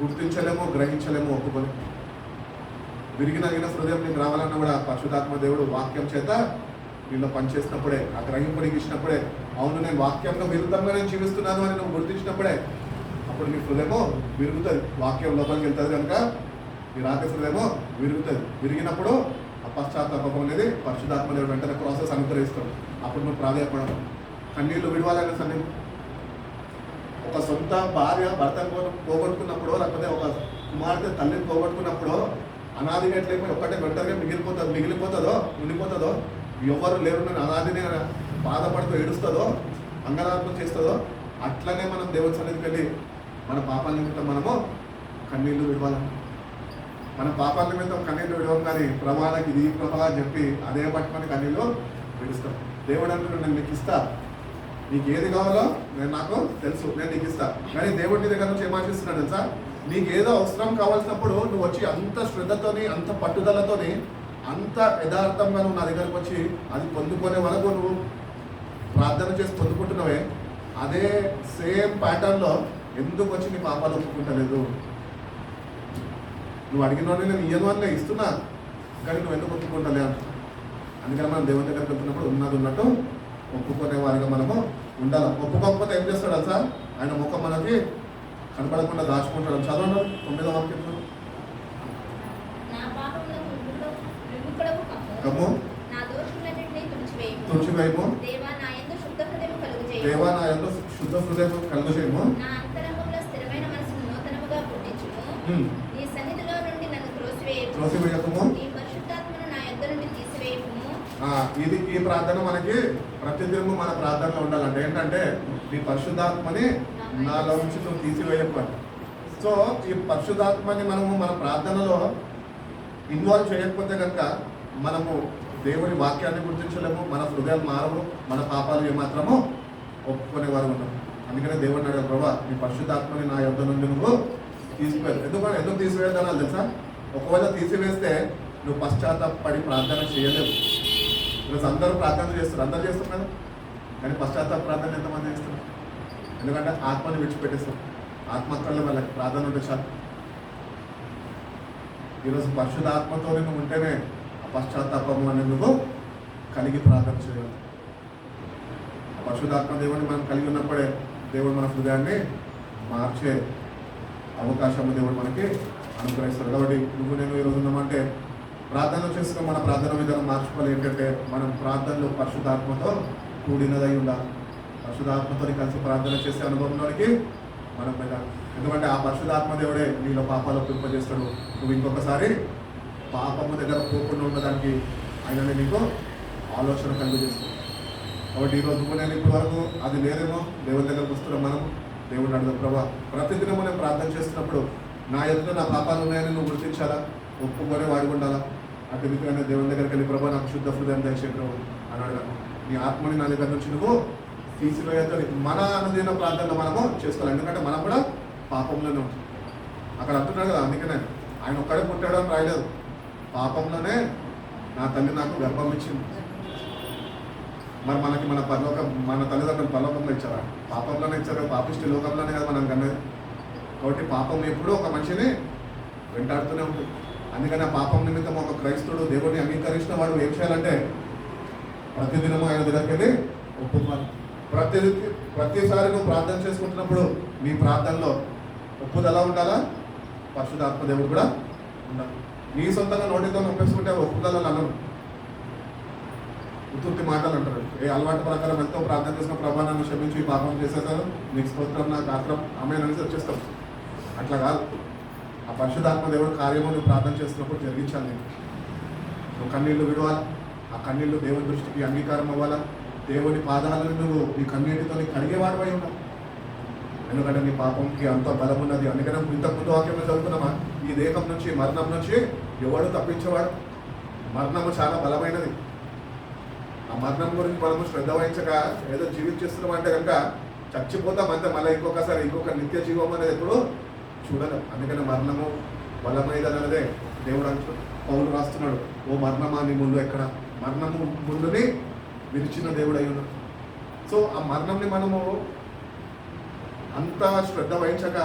గుర్తించలేము, గ్రహించలేము, ఒప్పుకొని. విరిగిన హృదయం నీకు రావాలన్నా కూడా పరిశుద్ధాత్మ దేవుడు వాక్యం చేత వీళ్ళు పనిచేసినప్పుడే, ఆ గ్రహింపుడికి ఇచ్చినప్పుడే, అవును నేను వాక్యంలో విరుద్ధంగా నేను జీవిస్తున్నాను అని నువ్వు గుర్తించినప్పుడే అప్పుడు నీ హృదయమో విరుగుతుంది. వాక్యం లోపలికి వెళ్తుంది కనుక నీ రాక హృదయమో విరుగుతుంది. విరిగినప్పుడు ఆ పశ్చాత్తాపం అనేది పరిశుద్ధాత్మ దేవుడు వెంటనే ప్రాసెస్ అనుగ్రహిస్తాడు. అప్పుడు నువ్వు ప్రాధాన్యపడవు. కన్నీళ్లు విడవాలనే సన్ని ఒక సొంత భార్య భర్తను పోగొట్టుకున్నప్పుడు, లేకపోతే ఒక కుమార్తె తల్లిని పోగొట్టుకున్నప్పుడు అనాదిగా ఎట్లయిపోయి ఒక్కటే ఒంటరిగా మిగిలిపోతుందో ఉండిపోతుందో, ఎవరు లేరు నేను అనాదిని బాధపడుతూ ఏడుస్తుందో, అంగరాత్మ చేస్తుందో, అట్లనే మనం దేవుని సన్నిధికి వెళ్ళి మన పాపాల నిమిత్తం మనము కన్నీళ్లు విడవాలని. మన పాపాల నిమిత్తం కన్నీళ్లు విడవం కానీ ప్రభావానికి ఇది ప్రభా అని చెప్పి అదే పట్టుకొని కన్నీళ్ళు విడుస్తాం. దేవుడు అంటున్నాడు నేను నీకు ఇస్తా, నీకు ఏది కావాలో నేను నాకు తెలుసు, నేను నీకు ఇస్తా. కానీ దేవుడి దగ్గర నుంచి ఏమాశిస్తున్నాడు తెలుసా? నీకు ఏదో అవసరం కావాల్సినప్పుడు నువ్వు వచ్చి అంత శ్రద్ధతోని, అంత పట్టుదలతోని, అంత యథార్థంగా నువ్వు నా దగ్గరకు వచ్చి అది పొందుకునే వరకు నువ్వు ప్రార్థన చేసి పొందుకుంటున్నావే, అదే సేమ్ ప్యాటర్న్లో ఎందుకు వచ్చి నీ పాపాలు ఒప్పుకుంటలేదు? నువ్వు అడిగినోని నేను ఇయ్యను అని ఇస్తున్నా, కానీ నువ్వు ఎందుకు ఒప్పుకుంటలే అంట. అందుకని మనం దేవుని దగ్గరికి వెళ్తున్నప్పుడు ఉన్నది ఉన్నట్టు ఒప్పుకునే వారిగా మనము ఉండాలి. ఒప్పుకోకపోతే ఏం చేస్తాడు అసలు? ఆయన ముఖం మనకి కనపడకుండా దాచుకుంటాడు. చదవండి 9వ వాక్యంలో. కమ్ము తుడిచివేయము. దేవా నా యందు శుద్ధ హృదయం కలుగజేయము. త్రోసివేయకము. ఇది ఈ ప్రార్థన మనకి ప్రతిదినము మన ప్రార్థనలో ఉండాలంటే ఏంటంటే నీ పరిశుద్ధాత్మని నాలో నుంచి నువ్వు తీసివేయకూడదు. సో ఈ పరిశుద్ధాత్మని మనము మన ప్రార్థనలో ఇన్వాల్వ్ చేయకపోతే కనుక మనము దేవుని వాక్యాన్ని గుర్తించలేము, మన హృదయాలు మారవు, మన పాపాలు ఏమాత్రము ఒప్పుకునేవారు ఉన్నాం. అందుకనే దేవుడు అడిగాడు, ప్రభా నీ పరిశుద్ధాత్మని నా యొద్ద నుండి నువ్వు తీసివేయాలి. ఎందుకు తీసివేయద్దన్నా తెలుసా? ఒకవేళ తీసివేస్తే నువ్వు పశ్చాత్తాపడి ప్రార్థన చేయలేవు. ఈరోజు అందరూ ప్రార్థన చేస్తారు, అందరూ చేస్తున్నారు, కానీ పశ్చాత్తాప ప్రార్థన ఎంతమంది చేస్తున్నారు? ఎందుకంటే ఆత్మని విడిచిపెట్టేస్తాం. ఆత్మకల్లో వాళ్ళకి ప్రార్థన ఉంటే చాలు. ఈరోజు పరిశుద్ధాత్మతో నువ్వు ఉంటేనే ఆ పశ్చాత్తాపం అనేది నువ్వు కలిగి ప్రార్థన చేయాలి. ఆ పరిశుద్ధాత్మ దేవుడిని మనం కలిగి ఉన్నప్పుడే దేవుడు మన హృదయాన్ని మార్చే అవకాశం దేవుడు మనకి అనుగ్రహిస్తాడు. కాబట్టి నువ్వు నేను ఈరోజు ఉన్నామంటే ప్రార్థన చేసుకుని మన ప్రార్థన విధానం మార్చుకోవాలి. ఏంటంటే మనం ప్రార్థనలు పరిశుద్ధాత్మతో కూడినదై ఉండాలి. పరిశుద్ధాత్మతో కలిసి ప్రార్థన చేసే అనుభవంలోనికి మనం వెళ్ళాలి. ఎందుకంటే ఆ పరిశుద్ధాత్మ దేవుడే నీలో పాపాలు ఒప్పింపజేస్తాడు. నువ్వు ఇంకొకసారి పాపము దగ్గర పోకుండా ఉండడానికి ఆయననే నీకు ఆలోచన కలుగజేస్తాడు. కాబట్టి ఈరోజు నువ్వు నేను ఇప్పటి వరకు అది లేదేమో దేవుని దగ్గరకు వస్తున్నాం. మనం దేవుడిని అడుగు, ప్రభా ప్రతిదినము నేను ప్రార్థన చేస్తున్నప్పుడు నా ఎదుట నా పాపాలు ఉన్నాయని నువ్వు గుర్తించాలా, ఒప్పుకొని వాడి ఉండాలా. అటు విధంగానే దేవుని దగ్గరికి వెళ్ళి, ప్రభా నాకు శుద్ధ హృదయం దయచేయి ప్రభు అని అడగాలి. నీ ఆత్మని నా దగ్గర నుంచి నువ్వు తీసివేయద్దని మన అనుదిన ప్రార్థనలో మనము చేసుకోవాలి. ఎందుకంటే మనం కూడా పాపంలోనే ఉంటుంది. అక్కడ అంటున్నాడు కదా, అందుకనే ఆయన ఒక్కడే పుట్టాడు అని రాయలేదు. పాపంలోనే నా తల్లి నాకు గర్భం ఇచ్చింది. మరి మనకి మన తల్లిదండ్రులు పరలోకంలో ఇచ్చారా? పాపంలోనే ఇచ్చారు. పాపిష్టి లోకంలోనే కదా మనం కన్నది. కాబట్టి పాపం ఎప్పుడూ ఒక మనిషిని వెంటాడుతూనే ఉంటుంది. అందుకని ఆ పాపం నిమిత్తం ఒక క్రైస్తవుడు దేవుడిని అంగీకరించిన వాడు ఏం చేయాలంటే ప్రతిదినము ఆయన దగ్గరికి వెళ్ళి ఒప్పుకోవాలి. ప్రతిసారి నువ్వు ప్రార్థన చేసుకుంటున్నప్పుడు నీ ప్రార్థనలో ఒప్పుదల ఉండాలా, పరిశుద్ధాత్మ దేవుడు కూడా ఉండాలి. నీ సొంతంగా నోటితో ఒప్పేసుకుంటే ఒప్పుదల అనరు, ఉత్తుర్తి మాటలు అంటారు. ఏ అలవాటు ప్రకారం ఎంతో ప్రార్థన చేసిన ప్రభా నన్ను క్షమించి ఈ పాపం చేసేసారు, నీకు స్తోత్రం, నాకు ఆత్రం ఆమె అనేసి వచ్చేస్తాం. అట్లా కాదు. ఆ పరిశుద్ధాత్మ దేవుడు కార్యము నువ్వు ప్రార్థన చేస్తున్నప్పుడు జరిగించాలి. నువ్వు కన్నీళ్లు విడవాలా, ఆ కన్నీళ్లు దేవుని దృష్టికి అంగీకారం అవ్వాలా. దేవుని పాదాలను నువ్వు నీ కన్నీటితో కడిగేవాడు అయి ఉన్నావు. ఎందుకంటే నీ పాపంకి అంత బలం ఉన్నది. అందుకనే ఇంతకుముందు వాక్యంలో చదువుతున్నామా, ఈ దేహం నుంచి మరణం నుంచి ఎవడు తప్పించేవాడు? మరణము చాలా బలమైనది. ఆ మరణం గురించి మనము శ్రద్ధ వహించక ఏదో జీవించేస్తున్నాం అంటే కనుక చచ్చిపోతాం అంతే. మళ్ళీ ఇంకొకసారి ఇంకొక నిత్య జీవం అనేది ఎప్పుడు చూడలేం. అందుకని మరణము బలమైనదన్నదే దేవుడు అంటూ పౌలు రాస్తున్నాడు, ఓ మరణమా నీ ముందు ఎక్కడ? మరణము ముందుని విరిచిన దేవుడు అయి ఉన్నాడు. సో ఆ మరణంని మనము అంత శ్రద్ధ వహించక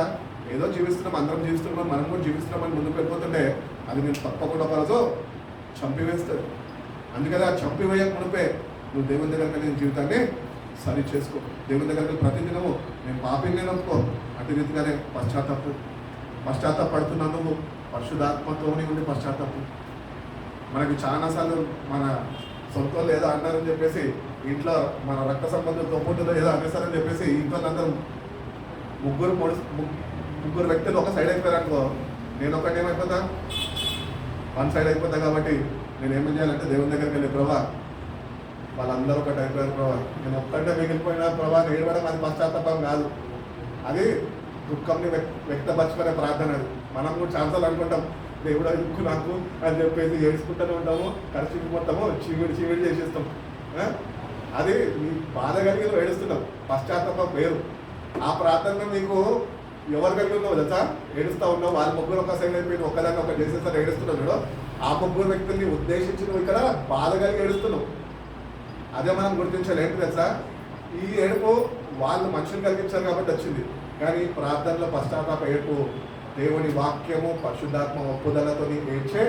ఏదో జీవిస్తున్నాం, అందరం జీవిస్తున్నాం, మనం కూడా జీవిస్తున్నామని ముందుకు వెళ్ళిపోతుంటే అది నేను తప్పకుండా ఒకరోజు చంపివేస్తుంది. అందుకని ఆ చంపివేయక మునిపే నువ్వు దేవుని దగ్గరికి నేను జీవితాన్ని సరి చేసుకో. దేవుని దగ్గరికి ప్రతిదినము నేను పాపిని నేను ఒప్పుకో. అటు రీతిగానే పశ్చాత్తాపడుతున్నా నువ్వు పరిశుద్ధాత్మతోని ఉండి పశ్చాత్తాపం. మనకి చాలాసార్లు మన సొంత వాళ్ళు ఏదో అన్నారని చెప్పేసి ఇంట్లో మన రక్త సంబంధం తోపుతుందో ఏదో అనేసారని చెప్పేసి ఇంట్లో అందరూ ముగ్గురు వ్యక్తులు ఒక సైడ్ అయిపోయారనుకో, నేను ఒకటి ఏమైపోతా, వన్ సైడ్ అయిపోతా. కాబట్టి నేను ఏం చేయాలంటే దేవుని దగ్గరికి వెళ్ళి, ప్రభా వాళ్ళందరూ ఒకటి అయిపోయారు ప్రభా, నేను ఒక్కటే మిగిలిపోయినా ప్రభా, ఏడవడం అది పశ్చాత్తాపం కాదు, అది దుఃఖంని వ్యక్తపరచుకునే ప్రార్థన. అది మనం కూడా ఛాన్సాలు అనుకుంటాం, దేవుడు దుఃఖు నాకు అని చెప్పేసి ఏడుచుకుంటూనే ఉంటాము, ఖర్చుకి మొత్తము చీవిడి చేసేస్తాం. అది నీ బాధ కలిగి నువ్వు ఏడుస్తున్నావు, పశ్చాత్తాపం వేరు. ఆ ప్రార్థన నీకు ఎవరు కలిగి ఉన్నావు తెలుసా? ఏడుస్తూ ఉన్నావు, వాళ్ళ ముగ్గురు ఒక సైడ్ అయిపోయి ఒక్కదాన్ని ఒక చేసేసారి ఏడుస్తున్నావు చూడు, ఆ ముగ్గురు వ్యక్తుల్ని ఉద్దేశించి నువ్వు ఇక్కడ బాధ కలిగి ఏడుస్తున్నావు. అదే మనం గుర్తించాలి. ఏంటి తెలుసా? ఈ ఏడుపు వాళ్ళు మనుషులు కలిగించారు కాబట్టి వచ్చింది, కానీ ప్రార్థనలో పశ్చాత్తాప ఏడుపు దేవుని వాక్యము పరిశుద్ధాత్మ ఒప్పుదలతో ఏడ్చే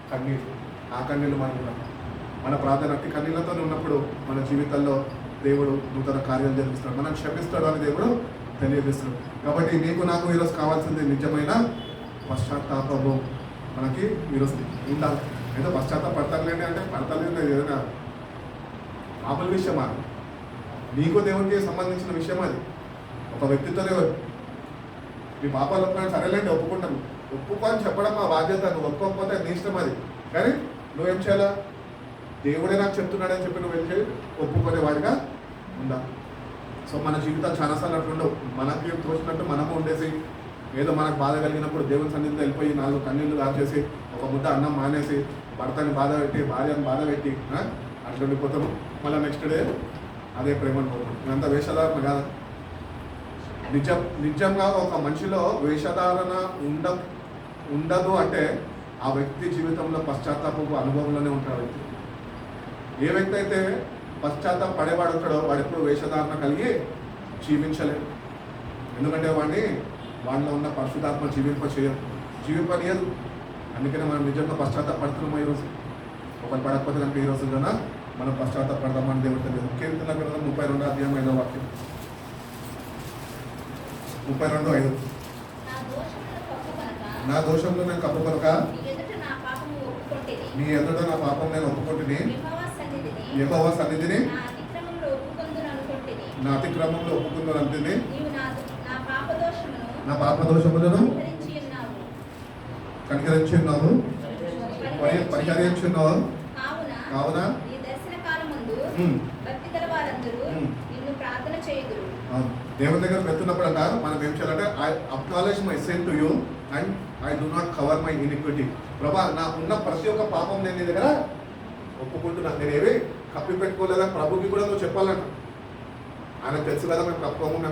కన్నీళ్ళు. ఆ కన్నీళ్ళు మనం ఉన్నాం. మన ప్రార్థన అట్టి కన్నీళ్లతో ఉన్నప్పుడు మన జీవితంలో దేవుడు నూతన కార్యాలు జరిగిస్తాడు, మనం క్షమిస్తాడు అని దేవుడు తెలియజేస్తున్నాడు. కాబట్టి నీకు నాకు ఈరోజు కావాల్సింది నిజమైన పశ్చాత్తాపము మనకి ఈరోజు ఉండాలి. ఏదో పశ్చాత్తాపడతారులేండి అంటే పడతలేదు, ఏదైనా మామూలు విషయమా? నీకు దేవునికి సంబంధించిన విషయం అది. ఒక వ్యక్తితో మీ పాపాలు ఒప్పుకొని సరేలేండి ఒప్పుకుంటాను, ఒప్పుకొని చెప్పడం మా బాధ్యత. నువ్వు ఒప్పుకోకపోతే నీ ఇష్టం అది. కానీ నువ్వేం చేయాలా? దేవుడే నాకు చెప్తున్నాడని చెప్పి నువ్వు వెళ్ళి ఒప్పుకునే వాడిగా ఉందా. సో మన జీవితాలు చాలాసార్లు అట్లుండవు. మనకి తోచినట్టు మనము ఉండేసి ఏదో మనకు బాధ కలిగినప్పుడు దేవుని సన్నిధిలో వెళ్ళిపోయి 4 కన్నీళ్లు కాచేసి ఒక ముద్ద అన్నం మానేసి భర్తని బాధ పెట్టి భార్యని బాధ పెట్టి అట్లా ఉండిపోతాము. మళ్ళీ నెక్స్ట్ డే అదే ప్రేమను పోతాం. ఇదంతా వేషధారణ కాదా? నిజంగా ఒక మనిషిలో వేషధారణ ఉండదు అంటే ఆ వ్యక్తి జీవితంలో పశ్చాత్తాపపు అనుభవంలోనే ఉంటాడు వ్యక్తి. ఏ వ్యక్తి అయితే పశ్చాత్తాప పడేవాడు ఉంటాడో వాడు ఎప్పుడు వేషధారణ కలిగి జీవించలేడు. ఎందుకంటే వాడిలో ఉన్న పరిశుద్ధాత్మ జీవింపనీయదు. అందుకనే మనం నిజంగా పశ్చాత్తాపడుతున్నాము ఈరోజు. ఒకరు పడకపోతే కనుక ఈ రోజు కన్నా మనం పశ్చాత్తాపడదామని దేవుడు తెలియదు. కీర్తన గ్రంథం 32 అధ్యాయం 5వ వాక్యం. 32:5. నా దోషంలో నేను కప్పు కనుక నీ ఎదుట నా పాపం నేను ఒప్పుకొంటిని. యెహోవా సన్నిధిని నా అతిక్రమంలో ఒప్పుకుందని అంటుంది. నా పాప దోషములను కనికరించి ఉన్నావు, పరిహరించి ఉన్నావు. కావున దేవుని దగ్గర పెడుతున్నప్పుడు అంట మనం ఏం చేయాలంటే I acknowledge my sin to you and I do not cover my iniquity. ప్రభా నా ఉన్న ప్రతి ఒక్క పాపం నేను నీ దగ్గర ఒప్పుకుంటున్నా. నేనేవి కప్పి పెట్టుకోలేదా ప్రభుకి కూడా నువ్వు చెప్పాలంట. ఆయనకు తెలుసు కదా మేము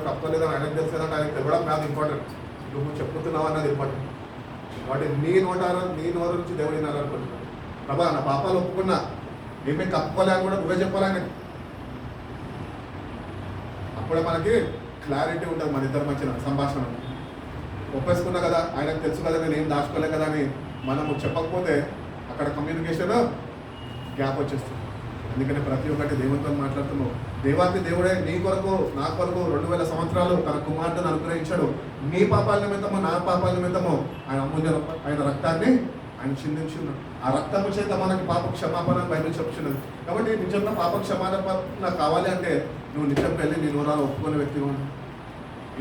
కప్పుకోలేదని ఆయనకు తెలుసు కదా. ఆయనకు తెలవడం కాదు ఇంపార్టెంట్, నువ్వు చెప్పుతున్నావు అన్నది ఇంపార్టెంట్. కాబట్టి నీ నోరు నుంచి దేవుడు వినాలనుకుంటున్నాను. ప్రభా నా పాపాలు ఒప్పుకున్నా, ఏమీ కప్పుకోలే అని కూడా నువ్వే చెప్పాలి ఆయనకి. అప్పుడే మనకి క్లారిటీ ఉంటుంది మన ఇద్దరి మధ్యన సంభాషణ. ఒప్పేసుకున్నా కదా, ఆయనకు తెలుసు కదా నేను ఏం దాచుకోలే కదా అని మనము చెప్పకపోతే అక్కడ కమ్యూనికేషన్ గ్యాప్ వచ్చేస్తుంది. అందుకని ప్రతి ఒక్కటి దేవునితో మాట్లాడుతున్నావు. దేవాతి దేవుడే నీ కొరకు నా కొరకు 2000 సంవత్సరాలు తన కుమార్తెను అనుగ్రహించాడు. నీ పాపాల నిమిత్తమో నా పాపాల నిమిత్తమో ఆయన రక్తాన్ని ఆయన చిందించున్నాడు. ఆ రక్తము చేత మనకి పాప క్షమాపణ బైబిల్ చెప్తున్నది. కాబట్టి నిజంగా పాప క్షమాపణ కావాలి అంటే నువ్వు నిజం వెళ్ళి నీ నూరాలు ఒప్పుకునే వ్యక్తిగా ఉండు.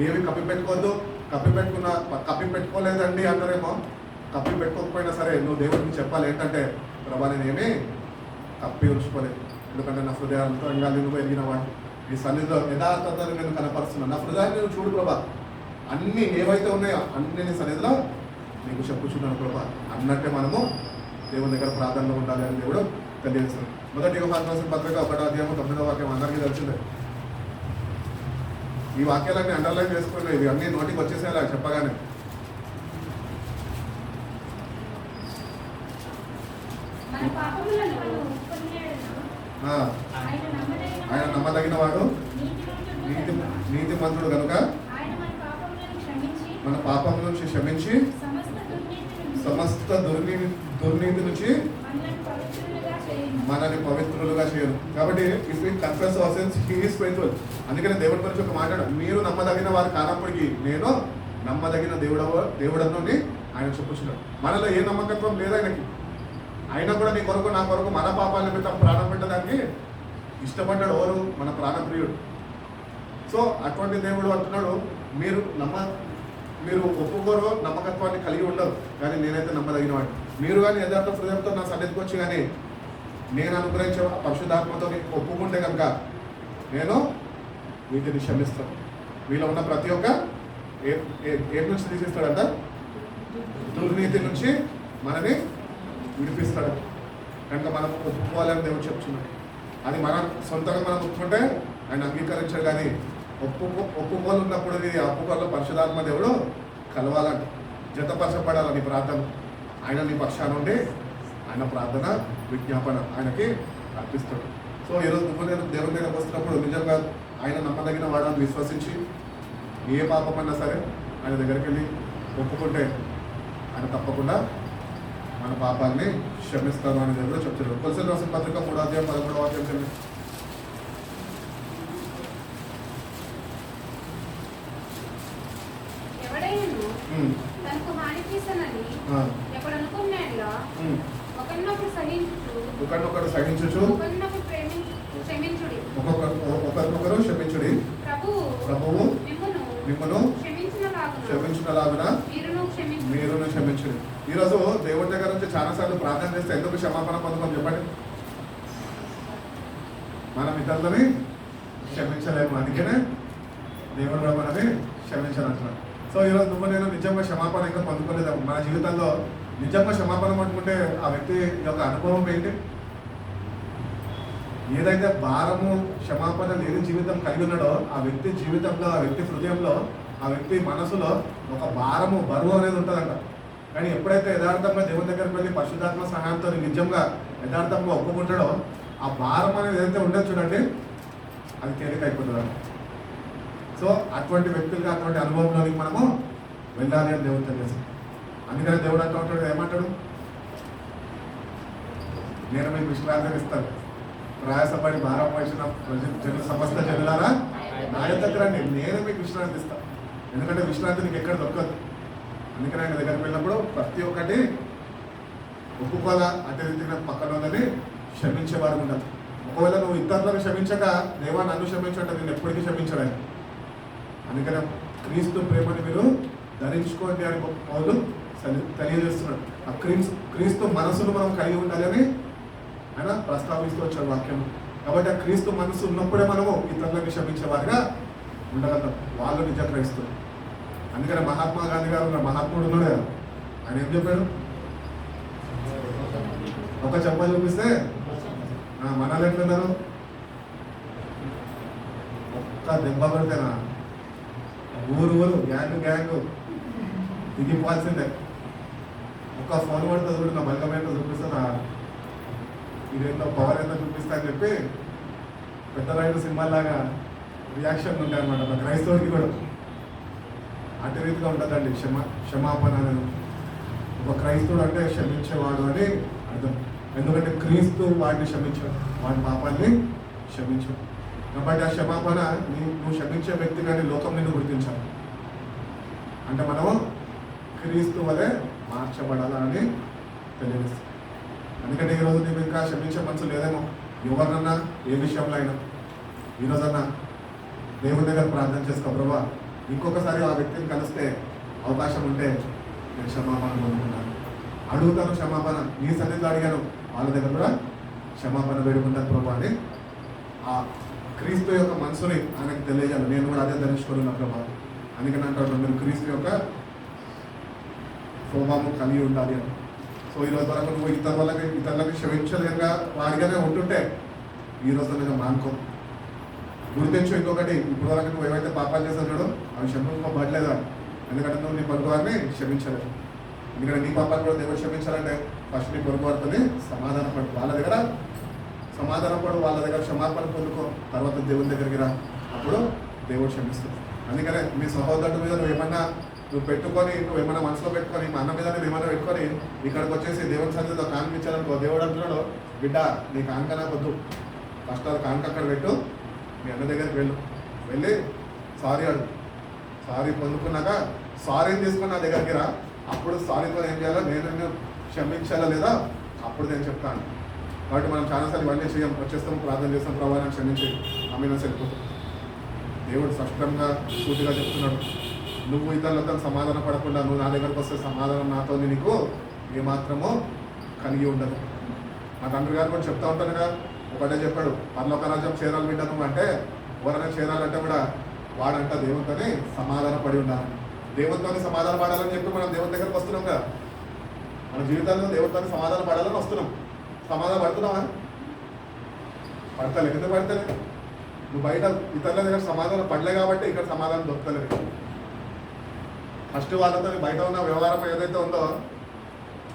ఏమి కప్పి పెట్టుకోవద్దు. కప్పి పెట్టుకోలేదండి అంటారేమో. కప్పి పెట్టుకోకపోయినా సరే నువ్వు దేవుడికి చెప్పాలి ఏంటంటే ప్రభా నేనేమి కప్పి ఉంచుకోలేదు, ఎందుకంటే నా హృదయాలతో నువ్వు ఎరిగిన వాడు ఈ సన్నిధిలో యథార్థతను నేను కనపరుస్తున్నాను. నా హృదయాన్ని నువ్వు చూడు ప్రభా, అన్నీ ఏవైతే ఉన్నాయో అన్ని నీ సన్నిధిలో నీకు చెప్పుచున్నాను ప్రభా అన్నట్టే మనము దేవుని దగ్గర ప్రార్థనలో ఉండాలి అని దేవుడు తెలియజేస్తున్నాడు. మొదటి యోహాను రాసిన పత్రిక 1వ అధ్యాయం 9వ వాక్యం అందరికీ తెలిసిందే. ఈ వాక్యాలన్నీ అండర్లైన్ చేసుకున్నాయి. ఇది అన్ని నోటికి వచ్చేసేలా చెప్పగానే. ఆయన నమ్మదగిన వాడు నీతిమంతుడు కనుక మన పాపం నుంచి క్షమించి సమస్త దుర్నీతి నుంచి మనని పవిత్రులుగా చేయరు. కాబట్టి if you confess our sins he is faithful. అందుకనే దేవుడి గురించి ఒక మాట, మీరు నమ్మదగిన వారు కానప్పటికీ నేను నమ్మదగిన దేవుడను ఆయన చెప్పుచున్నాడు. మనలో ఏ నమ్మకత్వం లేదు ఆయనకి. అయినా కూడా నీ కొరకు నా కొరకు మన పాపాల నిమిత్తం ప్రాణం పెట్టడానికి ఇష్టపడ్డాడు. ఎవరు? మన ప్రాణప్రియుడు. సో అటువంటి దేవుడు అంటున్నాడు మీరు ఒప్పుకోరు, నమ్మకత్వాన్ని కలిగి ఉండరు, కానీ నేనైతే నమ్మదగిన వాడిని. మీరు కానీ యథార్థ హృదయంతో నా సన్నిధికి వచ్చి కానీ నేను అనుగ్రహించే పరిశుద్ధాత్మతో ఒప్పుకుంటే కనుక నేను వీటిని క్షమిస్తాను. వీళ్ళు ఉన్న ప్రతి ఒక్క ఏ నుంచి తీసిస్తాడంట? దుర్నీతి నుంచి మనని విడిపిస్తాడు. కనుక మనం ఒప్పుకోవాలని దేవుడు చెప్తున్నాడు. అది మనం సొంతంగా మనం ఒప్పుకుంటే ఆయన అంగీకరించాడు. కానీ ఒప్పుకోలు ఉన్నప్పుడు ఒప్పుకోల్లో పరిశుధాత్మ దేవుడు కలవాలంట, జతపరచబడాలి నీ ప్రార్థన. ఆయన నీ పక్షాన ఉండి ఆయన ప్రార్థన విజ్ఞాపన ఆయనకి అర్పిస్తాడు. సో ఈరోజు నేను దేవుని దగ్గరకు వస్తున్నప్పుడు నిజంగా ఆయన నమ్మదగిన వాడని విశ్వసించి ఏ పాపమన్నా సరే ఆయన దగ్గరికి వెళ్ళి ఒప్పుకుంటే ఆయన తప్పకుండా మన పాపాన్ని క్షమిస్తాను అని దేవుడు చెప్తున్నాడు. కొలసీయులకు రాసిన పత్రిక 3వ అధ్యాయం 13వ వాక్యం చదివి. ఒకరినొకరు సహించుచు ఒకరినొకరు క్షమించుడి, ప్రభువు మిమ్మను క్షమించుటలాగున మీరును క్షమించుడి. ఈరోజు దేవుడి దగ్గర నుంచి చాలాసార్లు ప్రార్థన చేస్తే ఎందుకు క్షమాపణ పొందమని చెప్పండి. మనం ఇతరులని క్షమించలేము, అందుకనే దేవుడు మనని క్షమించాలంటున్నాడు. సో ఈరోజు నేను నిజంగా క్షమాపణ ఇంకా పొందుకోలేదు. మన జీవితంలో నిజంగా క్షమాపణ పట్టుకుంటే ఆ వ్యక్తి యొక్క అనుభవం ఏంటి? ఏదైతే భారము క్షమాపణ లేని జీవితం కలిగి ఉన్నాడో ఆ వ్యక్తి జీవితంలో, ఆ వ్యక్తి హృదయంలో, ఆ వ్యక్తి మనసులో ఒక భారము, బరువు అనేది ఉంటుందంట. కానీ ఎప్పుడైతే యథార్థంగా దేవుని దగ్గరికి వెళ్ళి పరిశుద్ధాత్మ సహాయంతో నిజంగా యథార్థంగా ఒప్పుకుంటాడో ఆ భారం అనేది ఏదైతే ఉండదు చూడండి, అది తేలిక అయిపోతుందంట. సో అటువంటి వ్యక్తులుగా, అటువంటి అనుభవంలోనికి మనము వెళ్ళాలి అని దేవుడు తెలియజేస్తాం. అందుకని దేవుడు అంటూ ఉంటాడు, ఏమంటాడు? నేను మీకు విశ్రాంతిని ఇస్తాను, ప్రయాసపడి భారం వహించిన సమస్త జనులారా నా యొద్దకు రండి, నేను మీకు విశ్రాంతి ఇస్తాను. ఎందుకంటే విశ్రాంతి నీకు ఎక్కడ దొరకదు. అందుకని ఆయన దగ్గరికి వెళ్ళినప్పుడు ప్రతి ఒక్కటి ఒప్పుకోవాలా, అటు రీతిగా పక్కన ఉన్నది క్షమించేవారు ఉండదు. ఒకవేళ నువ్వు ఇతరులను క్షమించక దేవా నన్ను క్షమించంటే నేను ఎప్పటికీ క్షమించడానికి. అందుకని క్రీస్తు ప్రేమని మీరు ధరించుకోండి అని పౌలు తెలియజేస్తున్నాడు. ఆ క్రీస్తు మనసును మనం కలిగి ఉండాలి అని ఆయన ప్రస్తావిస్తూ వచ్చాడు వాక్యం. కాబట్టి ఆ క్రీస్తు మనసు ఉన్నప్పుడే మనము ఇతరులను క్షమించేవారుగా ఉండగలుగుతాం. వాళ్ళు నిజ క్రైస్తులు. అందుకని మహాత్మా గాంధీ గారు, మహాత్ముడు ఉన్నాడు కదా, ఆయన ఏం చెప్పాడు? ఒక చెప్ప చూపిస్తే మనలు ఎట్లున్నారు, ఒక్క దెబ్బ పడితేనా ఊరు గ్యాంగ్ దిగిపోవాల్సిందే. ఒక్క ఫోన్ పడితే చూడు, నా బలగం ఏంటో చూపిస్తా, ఇదేంటో పవర్ ఏంటో చూపిస్తా అని చెప్పి పెద్ద రైతు సినిమా లాగా రియాక్షన్ ఉంటాయి అనమాట. మా క్రైస్తవుడికి కూడా అటు రీతిగా ఉంటుందండి క్షమాపణ అనేది. ఒక క్రైస్తవుడు అంటే క్షమించేవాడు అని అర్థం. ఎందుకంటే క్రీస్తు వాడిని క్షమించాడు, వాడి పాపాన్ని క్షమించాడు. కాబట్టి ఆ క్షమాపణ నువ్వు క్షమించే వ్యక్తి కానీ లోకం నిన్ను గుర్తించాలి. అంటే మనము క్రీస్తు వలె మార్చబడాలా అని తెలియజేస్తాం. ఎందుకంటే ఈరోజు నీకు ఇంకా క్షమించే మనసు లేదేమో, ఎవరినన్నా ఏ విషయంలో అయినా. ఈరోజన్నా దేవుని దగ్గర ప్రార్థన చేసుకో, ప్రభా ఇంకొకసారి ఆ వ్యక్తిని కలిస్తే అవకాశం ఉంటే నేను క్షమాపణ పొందుకున్నాను, అడుగుతాను క్షమాపణ, నీ సన్నిధిలో అడిగాను, వాళ్ళ దగ్గర కూడా క్షమాపణ వేడుకుంటాను ప్రభా అని ఆ క్రీస్తు యొక్క మనసుని ఆయనకు తెలియజేయాలి. నేను కూడా అదే ధరించుకున్నా ప్రభా. అందుకని అంటాడు మీరు క్రీస్తు యొక్క స్వభావం కలిగి ఉండాలి అని. సో ఈరోజు వరకు నువ్వు ఇతరులకి క్షమించలేక వాడిగానే ఉంటుంటే ఈ రోజు నేను మానుకో. గుర్తించు ఇంకొకటి, ఇప్పుడు వరకు నువ్వు ఏవైతే పాపాలు చేస్తున్నాడో అవి క్షమింపబడలేదా? ఎందుకంటే నువ్వు నీ పొరుగు వారిని క్షమించలేదు. ఎందుకంటే నీ పాపాలు కూడా దేవుడు క్షమించాలంటే ఫస్ట్ నీ పొరుగు వారితోని సమాధానపడు, వాళ్ళ దగ్గర సమాధానపడు, వాళ్ళ దగ్గర క్షమాపణ పొందుకో, తర్వాత దేవుని దగ్గరికి రా, అప్పుడు దేవుడు క్షమిస్తుంది. అందుకనే మీ సహోదరుడి మీద నువ్వు పెట్టుకొని, నువ్వు ఏమైనా మనసులో పెట్టుకొని, మా అన్న మీద నువ్వు ఏమైనా పెట్టుకొని ఇక్కడికి వచ్చేసి దేవుని సన్నిధిలో కానిపించాలనుకో, దేవుడు అంటున్నాడు బిడ్డ నీ కానుక నాకు వద్దు, ఫస్ట్ అది కానుక అక్కడ పెట్టు, మీ అన్న దగ్గరికి వెళ్ళి సారీ అడు, సారీ పొందుకున్నాక సారీ తీసుకుని నా దగ్గరికి రా, అప్పుడు సారీతో ఏం చేయాలో నేను క్షమించాలా లేదా అప్పుడు నేను చెప్తాను. కాబట్టి మనం చాలాసార్లు ఇవన్నీ చేయం, వచ్చేస్తాం ప్రార్థన చేస్తాం, ప్రభావం క్షమించి ఆమెను వెళ్ళిపోతాం. దేవుడు స్పష్టంగా సూటిగా చెప్తున్నాడు, నువ్వు ఇతరులతో సమాధాన పడకుండా నువ్వు నా దగ్గరకు వస్తే సమాధానం నాతో నీకు ఏమాత్రమో కలిగి ఉండదు. మా తండ్రి గారు కూడా చెప్తా ఉంటాను కదా, ఒకటే చెప్పాడు, పరలోక రాజ్యం చేరాలి బిడ్డ నువ్వు అంటే, ఎవరైనా చేరాలంటే కూడా వాడంట దేవునితోనే సమాధాన పడి ఉండాలి. దేవునితోనే సమాధాన పడాలని చెప్పి మనం దేవుని దగ్గరకు వస్తున్నాం కదా, మన జీవితాల్లో దేవునితోనే సమాధాన పడాలని వస్తున్నాం. సమాధాన పడుతున్నావా? పడతలే. ఎందుకు పడతలే? నువ్వు బయట ఇతరుల దగ్గర సమాధానం పడలే కాబట్టి ఇక్కడ సమాధానం దొరకలేదు. ఫస్ట్ వాళ్ళతో బయట ఉన్న వ్యవహారం ఏదైతే ఉందో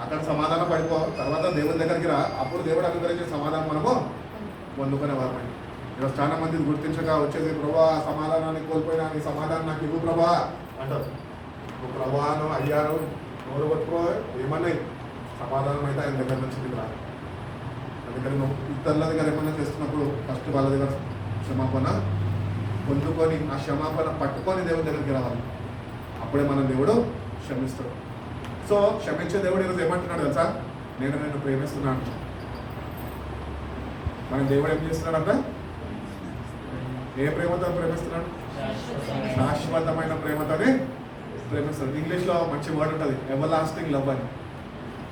అక్కడ సమాధానం పడిపో, తర్వాత దేవుని దగ్గరికి రా, అప్పుడు దేవుడు అనుగ్రహించే సమాధానం మనము పొందుకునే వారమని. ఈరోజు చాలా మంది గుర్తించగా వచ్చేసి ప్రభా సమాధానాన్ని కోల్పోయినా నీ సమాధానం నాకు ఇవ్వు ప్రభా అంటారు. నువ్వు ప్రభాను అయ్యారు నోరు పట్టుకో ఏమన్నాయి, సమాధానం అయితే ఆయన దగ్గర నుంచి రా. అందుకని నువ్వు ఇతరుల దగ్గర ఏమన్నా చేస్తున్నప్పుడు ఫస్ట్ వాళ్ళ దగ్గర క్షమాపణ పొందుకొని ఆ క్షమాపణ పట్టుకొని దేవుని దగ్గరికి రావాలి, అప్పుడే మన దేవుడు క్షమిస్తాడు. సో క్షమించే దేవుడు ఈరోజు ఏమంటున్నాడు తెలుసా, నేను నిన్ను ప్రేమిస్తున్నాను. మన దేవుడు ఏం చేస్తున్నాడంట, ఏ ప్రేమతో ప్రేమిస్తున్నాడు? శాశ్వతమైన ప్రేమతోనే ప్రేమిస్తాడు. ఇంగ్లీష్లో మంచి వర్డ్ ఉంటుంది, ఎవర్ లాస్టింగ్ లవ్ అని.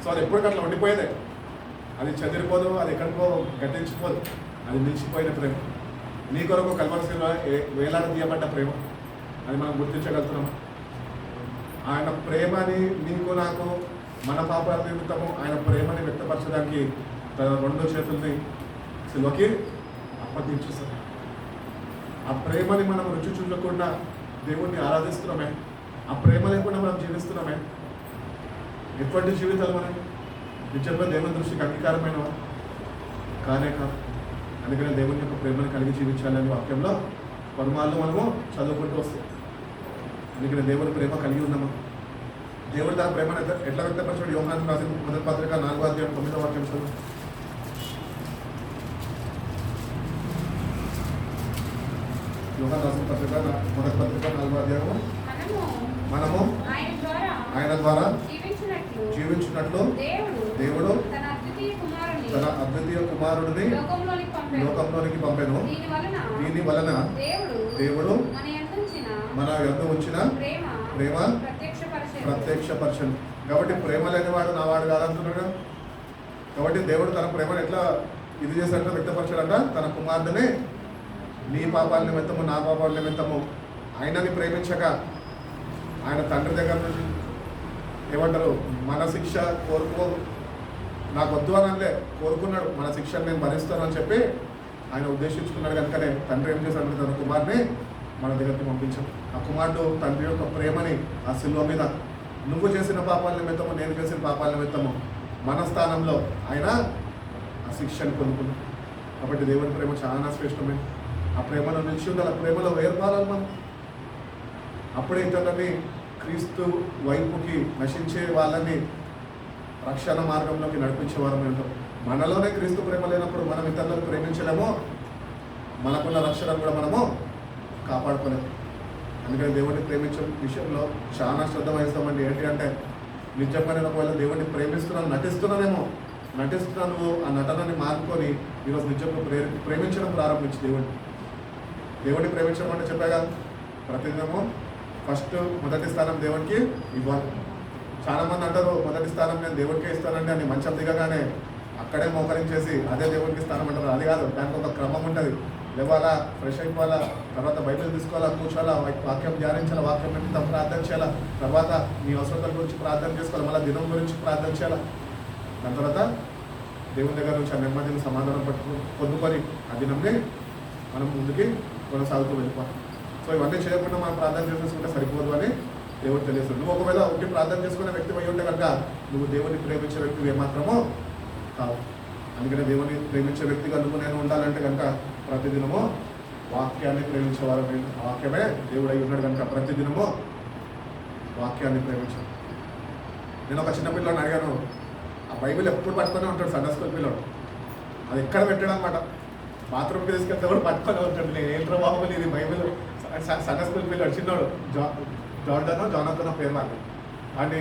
సో అది ఎప్పటికీ అట్లా ఉండిపోయేదే, అది చెదిరిపోదు, అది ఎక్కడికో గట్టించిపోదు, అది నిలిచిపోయిన ప్రేమ. నీ కొరకు కల్పనశీల వేలాడ తీయబడ్డ ప్రేమ, అది మనం గుర్తించగలుగుతున్నాం. ఆయన ప్రేమని నీకు నాకు మన పాపాల నిమిత్తము ఆయన ప్రేమని వ్యక్తపరచడానికి తన రెండు చేతుల్ని సిలువకి అప్పగించేస్తాం. ఆ ప్రేమని మనం రుచి చూడకుండా దేవుణ్ణి ఆరాధిస్తున్నామే, ఆ ప్రేమ లేకుండా మనం జీవిస్తున్నామే. ఎటువంటి జీవితాలు మనకి నిజంగా దేవుని దృష్టికి అంగీకారమైనవా? కానే కాదు. అందుకనే దేవుని యొక్క ప్రేమను కలిగి జీవించాలని వాక్యంలో పరుమాల్లో మనము చదువుకుంటూ వస్తాం. అందుకనే దేవుని ప్రేమ కలిగి ఉన్నాము. దేవుడు తన ప్రేమను ఎట్లా వ్యక్తపరచాడు? యోహాను రాసిన మొదటి పత్రిక 4వ అధ్యాయం 9వ వాక్యం చదువు. యోహాను రాసిన పత్రిక మొదటి పత్రిక 4వ అధ్యాయము. మనము ఆయన ద్వారా జీవించినట్లు దేవుడు తన అద్వితీయ కుమారుడిని లోకంలోనికి పంపెను. దీని వలన దేవుడు మన యొద్ద ఉంచిన ప్రేమ ప్రత్యక్షపరచను. కాబట్టి ప్రేమ లేనివాడు నా వాడు కాదంటున్నాడు. కాబట్టి దేవుడు తన ప్రేమను ఎట్లా ఇది చేశాడంటే వ్యక్తపరచాడంట. తన కుమారుడిని నీ పాపాల నిమిత్తము నా పాపాల నిమిత్తము ఆయనని ప్రేమించక ఆయన తండ్రి దగ్గర నుంచి ఏమంటారు, మన శిక్ష కోరుకో నాకు వద్దు అని అనలే, కోరుకున్నాడు. మన శిక్షను నేను భరిస్తాను అని చెప్పి ఆయన ఉద్దేశించుకున్నాడు. కనుకనే తండ్రి ఏం చేశాడు? తన కుమారుని మన దగ్గరికి పంపించాడు. ఆ కుమారుడు తండ్రి యొక్క ప్రేమని ఆ శిలువ మీద నువ్వు చేసిన పాపాల నిమిత్తము నేను చేసిన పాపాల నిమిత్తము మన స్థానంలో ఆయన ఆ శిక్షను కొనుక్కున్నాడు. కాబట్టి దేవుని ప్రేమ చాలా శ్రేష్టమే. ఆ ప్రేమలో నిలిచి ఉండాలి, ఆ ప్రేమలో వేర్పాలని మనం. అప్పుడే ఇతరులని క్రీస్తు వైపుకి నశించే వాళ్ళని రక్షణ మార్గంలోకి నడిపించే వారం ఏంటో. మనలోనే క్రీస్తు ప్రేమ లేనప్పుడు మనం ఇతరులను ప్రేమించలేమో, మనకున్న రక్షణ కూడా మనము కాపాడుకోలేము. అందుకని దేవుడిని ప్రేమించే విషయంలో చాలా శ్రద్ధ వహిస్తామండి. ఏంటి అంటే నిజంగా నేను ఒకవేళ దేవుడిని నటిస్తున్నాను, ఆ నటనని మానుకొని ఈరోజు నిజంగా ప్రేమించడం ప్రారంభించి దేవుడిని ప్రేమించడం అంటే చెప్పాగా, ప్రతిదినము ఫస్ట్ మొదటి స్థానం దేవుడికి ఇవ్వాలి. చాలామంది అంటారు మొదటి స్థానం నేను దేవుడికే ఇస్తానండి అని. మంచం దిగగానే అక్కడే మోకరించేసి అదే దేవుడికి స్థానం అంటారు. అది కాదు, దానికి ఒక క్రమం ఉంటుంది. లేవాలా, ఫ్రెష్ అయిపోవాలా, తర్వాత బైబిల్ తీసుకోవాలా, కూర్చోవాలా, వాక్యం ధ్యానించాలా, వాక్యం నిమిత్తం ప్రార్థన చేయాలా, తర్వాత మీ అవసరాల గురించి ప్రార్థన చేసుకోవాలి, మళ్ళీ దినం గురించి ప్రార్థన చేయాలా. దాని తర్వాత దేవుని దగ్గర నుంచి ఆ నెమ్మదిని సమాధానం పొందుకొని ఆ దినంని మనం ముందుకి కొనసాగుతూ వెళ్ళిపోతాం. సో ఇవన్నీ చేయకుండా మనం ప్రార్థన చేసేసుకుంటే సరిపోదు అని దేవుడు తెలియదు. నువ్వు ఒకవేళ ఒకటి ప్రార్థన చేసుకునే వ్యక్తి అయి ఉంటే కనుక నువ్వు దేవుడిని ప్రేమించే వ్యక్తి ఏమాత్రమో కావు. అందుకనే దేవుని ప్రేమించే వ్యక్తిగా నువ్వు నేను ఉండాలంటే కనుక ప్రతిదినము వాక్యాన్ని ప్రేమించేవారు. వాక్యమే దేవుడు అయి ఉన్నాడు కనుక ప్రతిదినము వాక్యాన్ని ప్రేమించాడు. నేను ఒక చిన్న పిల్లని అడిగాను, ఆ బైబిల్ ఎప్పుడు పట్టుకొని ఉంటాడు, సండే స్కూల్ పిల్లడు. అది ఎక్కడ పెట్టాడు అనమాట. బాత్రూమ్కి తీసుకెళ్తే కూడా పట్టుకొని ఉంటాడు. నేను ఏంట్రో బాబు ఇది బైబిల్. సండే స్కూల్ పిల్లడు చిన్నోడు, జానతనో పేరు వాళ్ళు. వాడిని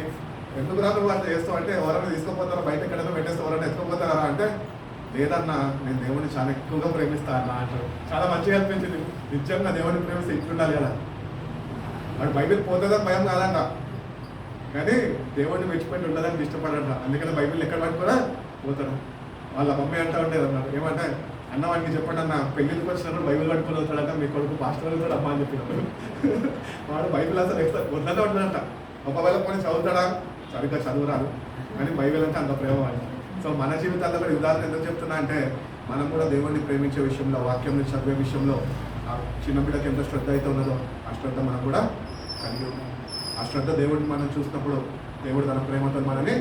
ఎందుకు రాదు వాళ్ళు చేస్తావు అంటే, ఎవరైనా తీసుకుపోతారా బయట ఎక్కడైనా పెట్టేస్తే ఎవరైనా ఎత్తుకుపోతారా అంటే, లేదన్నా నేను దేవుడిని చాలా ఎక్కువగా ప్రేమిస్తా అన్న అంటాడు. చాలా మంచిగా అనిపించింది. నిజంగా దేవుడిని ప్రేమిస్తే ఇట్లుండాలి కదా. వాడు బైబిల్ పోతుందని భయం కాదంట, కానీ దేవుడిని మెచ్చిపోయి ఉండడానికి ఇష్టపడంట. అందుకని బైబిల్ ఎక్కడ పట్టుకోరా పోతాడు. వాళ్ళ మమ్మీ అంటా ఉండేది అన్నారు, ఏమంటే అన్న వాడికి చెప్పండి అన్న, పెళ్ళికి వచ్చినప్పుడు బైబిల్ పట్టుకొని వస్తాడంట, మీ కొడుకు పాస్టర్ వెళ్తాడు అమ్మ అని చెప్పినప్పుడు. వాడు బైబిల్ అసలు వద్దనే ఉంటాడంట. ఒకవేళ కొన్ని చదువుతాడా, సరిగ్గా చదువురాదు, కానీ బైబిల్ అంటే అంత ప్రేమ వాడు. సో మన జీవితాల్లో కూడా ఉదాహరణ ఎందుకు చెప్తున్నా అంటే, మనం కూడా దేవుడిని ప్రేమించే విషయంలో, వాక్యం చదివే విషయంలో ఆ చిన్న బిడ్డకి ఎంత శ్రద్ధ అయితే ఉన్నదో ఆ శ్రద్ధ మనం కూడా కలిగి ఉన్నాం. ఆ శ్రద్ధ దేవుడిని మనం చూసినప్పుడు దేవుడు తన ప్రేమతో మనని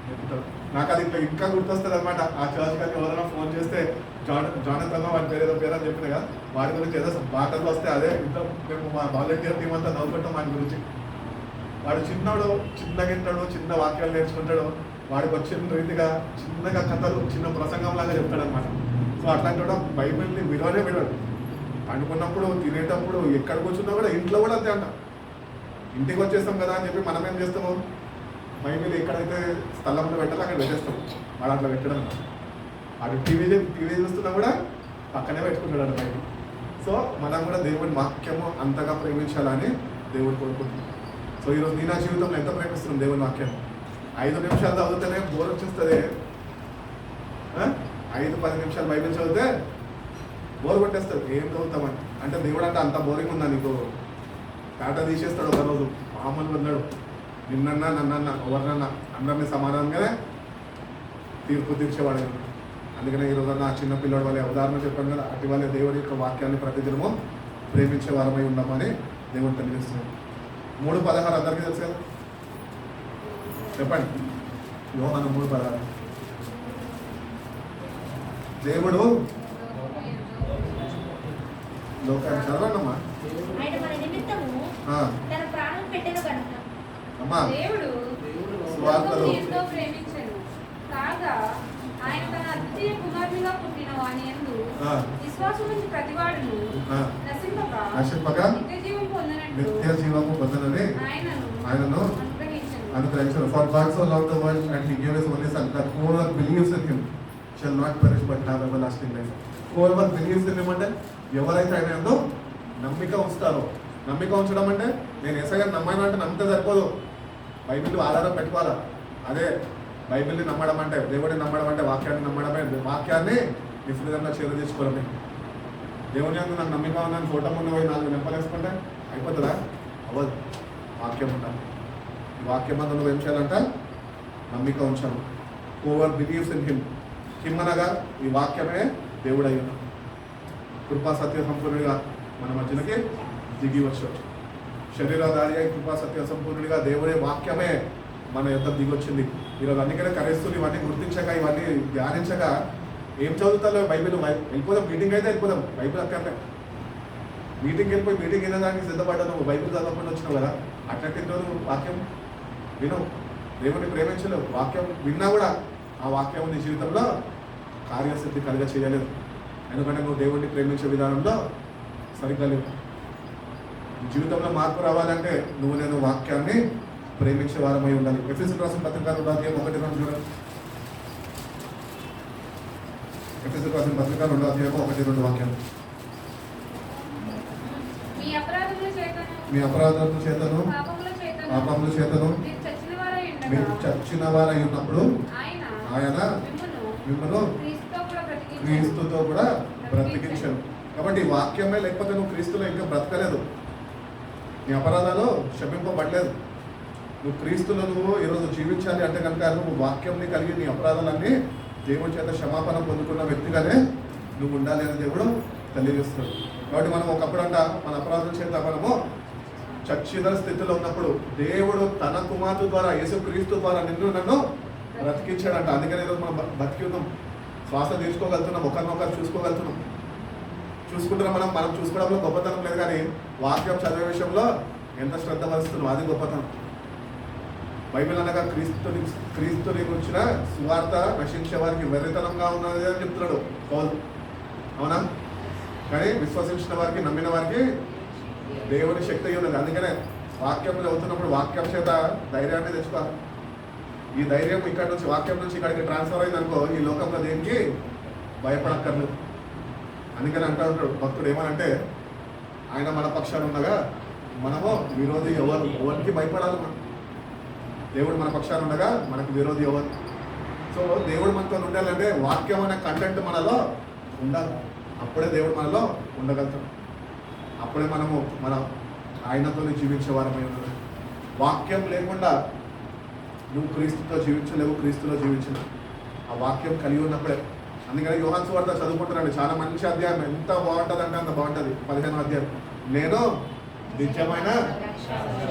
చెప్తాడు. నాకు అది ఇంకా గుర్తొస్తుంది అనమాట. ఆ చర్చ్ కానీ ఎవరైనా ఫోన్ చేస్తే జానతన్ వాడి పేరు ఏదో పేరు అని చెప్పిన కదా, వాడి గురించి ఏదో బాటలు వస్తే అదే ఇంట్లో మేము మా వాలంటీర్ టీం అంతా నవ్వుకుంటాం వాడి గురించి. వాడు చిన్నగా వింటాడు, చిన్న వాక్యాలు నేర్చుకుంటాడు, వాడికి వచ్చిన రీతిగా చిన్నగా కథలు, చిన్న ప్రసంగం లాగా చెప్తాడు అనమాట. సో అట్లాంటి కూడా బైబిల్ని విడవడు. పండుకున్నప్పుడు, తినేటప్పుడు, ఎక్కడ కూర్చున్నా కూడా, ఇంట్లో కూడా అంతే అంట. ఇంటికి వచ్చేస్తాం కదా అని చెప్పి మనం ఏం చేస్తాము, బైబిల్ ఎక్కడైతే స్థలంలో పెట్టాలో అక్కడ పెట్టేస్తాం. వాడు అట్లా పెట్టడం. వాడు టీవీ చూస్తున్నా కూడా పక్కనే పెట్టుకుంటాడు బైబిల్. సో మనం కూడా దేవుడి వాక్యము అంతగా ప్రేమించాలని దేవుడు కోరుకుంటున్నాం. సో ఈరోజు నీ నా జీవితంలో ఎంత ప్రేమిస్తున్నాం దేవుని వాక్యం. 5 నిమిషాలు చదివితేనే బోర్ వచ్చేస్తుంది. 5-10 నిమిషాలు బైబిల్ చదివితే బోర్ కొట్టేస్తుంది. ఏం చదువుతామని అంటే దేవుడు అంటే అంత బోరింగ్ ఉందా నీకు? టాటా తీసేస్తాడు ఒకరోజు. మామూలుగా ఉన్నాడు, నిన్నన్నా నన్నన్నా ఎవరినన్నా అందరినీ సమానంగానే తీర్పు తీర్చేవాడు. అందుకనే ఈరోజు నా చిన్న పిల్లడి వాళ్ళ ఉదాహరణ చెప్పాను కదా, అటు వాళ్ళ దేవుడి యొక్క వాక్యాన్ని ప్రతిదినము ప్రేమించే వారమై ఉన్నామని దేవుడు తెలియజేస్తున్నాడు. 3:16 అందరికీ తెలుసు కదా, చెప్పండి. యోహాను 3:16. దేవుడు లోకాన్ని చదవండమ్మా. ఆయన మన నిమిత్తము తన ప్రాణం పెట్టెను కనుక అమ్మా దేవుడు స్వార్థలో లోకమును ఎంతో ప్రేమించెను కాగా ఆయన తన అద్వితీయ కుమారునిగా పుట్టిన వాని యందు విశ్వాసముంచి ప్రతివాడును నశింపక నిత్య జీవం పొందనట్లు నిత్య జీవము పొందనని ఆయనను అనుగ్రహించారు. For God so loved the world and he gave his only son that whoever believes in him shall not perish but have everlasting life. Whoever believes in him అంటే ఎవరైతే ఆయన యందు నమ్మిక ఉంచుతారో, నమ్మిక ఉంచడం అంటే నేను యేసయ్యను నమ్మాను అంటే నమ్మితే సరిపోదు, బైబిల్ ఆధారం పెట్టుకోవాలా. అదే బైబిల్ని నమ్మడం అంటే, దేవుడిని నమ్మడం అంటే వాక్యాన్ని నమ్మడమే. వాక్యాన్ని నీ హృదయంలో చేరదీసుకోవడమే. దేవుని యందు నాకు నమ్మిక ఉందని ఫోటో ముందు పోయి 4 నింపలేసుకుంటే అయిపోతుందా? అవ్వదు. వాక్యం ఉండాలి. ఈ వాక్యం అందు నువ్వు ఏం చేయాలంట? నమ్మిక ఉంచాను. Over believes in him. Him అనగా ఈ వాక్యమే దేవుడు అయ్యాను. కృపా సత్య సంపూర్ణుడిగా మన మధ్యలోకి దిగి వచ్చాడు. శరీరధారి అయి కృపా సత్య సంపూర్ణుడిగా దేవుడే వాక్యమే మన యొక్క దిగి వచ్చింది. ఈరోజు అందుకనే క్రైస్తవులు ఇవన్నీ గుర్తించక, ఇవన్నీ ధ్యానించక ఏం చదువుతారో బైబిల్ వెళ్ళిపోదాం, మీటింగ్ అయితే వెళ్ళిపోదాం, బైబిల్ అక్కర్లే. మీటింగ్కి వెళ్ళిపోయి మీటింగ్ వినడానికి సిద్ధపడ్డా, నువ్వు బైబిల్ చదవకుండా వచ్చినావు కదా, అట్లయితే రోజు వాక్యం విను. దేవుని ప్రేమించలేవు. వాక్యం విన్నా కూడా ఆ వాక్యం నీ జీవితంలో కార్యసిద్ధి కలిగ చేయలేదు. ఎందుకంటే నువ్వు దేవుడిని ప్రేమించే విధానంలో సరిగ్గా లేవు. జీవితంలో మార్పు రావాలంటే నువ్వు నేను వాక్యాన్ని ప్రేమించే వారమై ఉండాలి. ఎఫెసీయులకు రాసిన పత్రిక 2:1-2 చూడండి. ఎఫెసీయులకు రాసిన పత్రిక 2:1-2 వాక్యాలు. మీ అపరాధముల చేతను పాపముల చేతను మీరు చచ్చిన వారై ఉన్నప్పుడు ఆయన మిమ్మల్ని క్రీస్తుతో కూడా బ్రతికించాడు. కాబట్టి వాక్యమే లేకపోతే నువ్వు క్రీస్తులో ఇంకా బ్రతకలేదు. నీ అపరాధాలు క్షమింపబడలేదు. నువ్వు క్రీస్తులో నువ్వు ఈరోజు జీవించాలి అంటే కనుక నువ్వు వాక్యంని కలిగి నీ అపరాధాలన్నీ దేవుడి చేత క్షమాపణ పొందుకున్న వ్యక్తిగానే నువ్వు ఉండాలి అని దేవుడు తెలియజేస్తాడు. కాబట్టి మనం ఒకప్పుడు మన అపరాధం చేత మనము చచ్చిన స్థితిలో ఉన్నప్పుడు దేవుడు తన కుమార్తె ద్వారా యేసుక్రీస్తు ద్వారా నన్ను బ్రతికించాడంట. అందుకని ఈరోజు మనం బతికి ఉన్నాం, శ్వాస తీసుకోగలుగుతున్నాం, ఒకరినొకరు చూసుకోగలుగుతున్నాం. చూసుకుంటున్నాం. మనం చూసుకోవడంలో గొప్పతనం లేదు, కానీ వాక్యం చదివే విషయంలో ఎంత శ్రద్ధ వహిస్తున్నాం, అది గొప్పతనం. బైబిల్ అనగా క్రీస్తుని గురించిన సువార్త నశించే వారికి వెర్రితనంగా ఉన్నది అని చెప్తున్నాడు పౌలు. అవునా? కానీ విశ్వసించిన వారికి, నమ్మిన వారికి దేవుని శక్తి ఉన్నది. అందుకనే వాక్యం చదువుతున్నప్పుడు వాక్యం చేత ధైర్యాన్ని తెచ్చుకోవాలి. ఈ ధైర్యం ఇక్కడ నుంచి వాక్యం నుంచి ఇక్కడికి ట్రాన్స్ఫర్ అయింది అనుకో, ఈ లోకంలో దేనికి భయపడక్కర్లేదు. అందుకని అంటూ ఉంటాడు భక్తుడు ఏమనంటే, ఆయన మన పక్షాన ఉండగా మనము విరోధి ఎవరికి భయపడాలి? మనం దేవుడు మన పక్షాన ఉండగా మనకు విరోధి ఎవరు? సో దేవుడు మనతో ఉండాలంటే వాక్యం అనే కంటెంట్ మనలో ఉండాలి. అప్పుడే దేవుడు మనలో ఉండగలుగుతాం. అప్పుడే మనము ఆయనతో జీవించే వారమై ఉన్నాం. వాక్యం లేకుండా నువ్వు క్రీస్తుతో జీవించలేవు, క్రీస్తులో జీవించలేవు. ఆ వాక్యం కలిగి ఉన్నప్పుడే. అందుకని యోహాను సువార్త చదువుకుంటున్నాడు. చాలా మంచి అధ్యాయం, ఎంత బాగుంటుంది అంటే అంత బాగుంటుంది. 15వ అధ్యాయం. నేను నిత్యమైన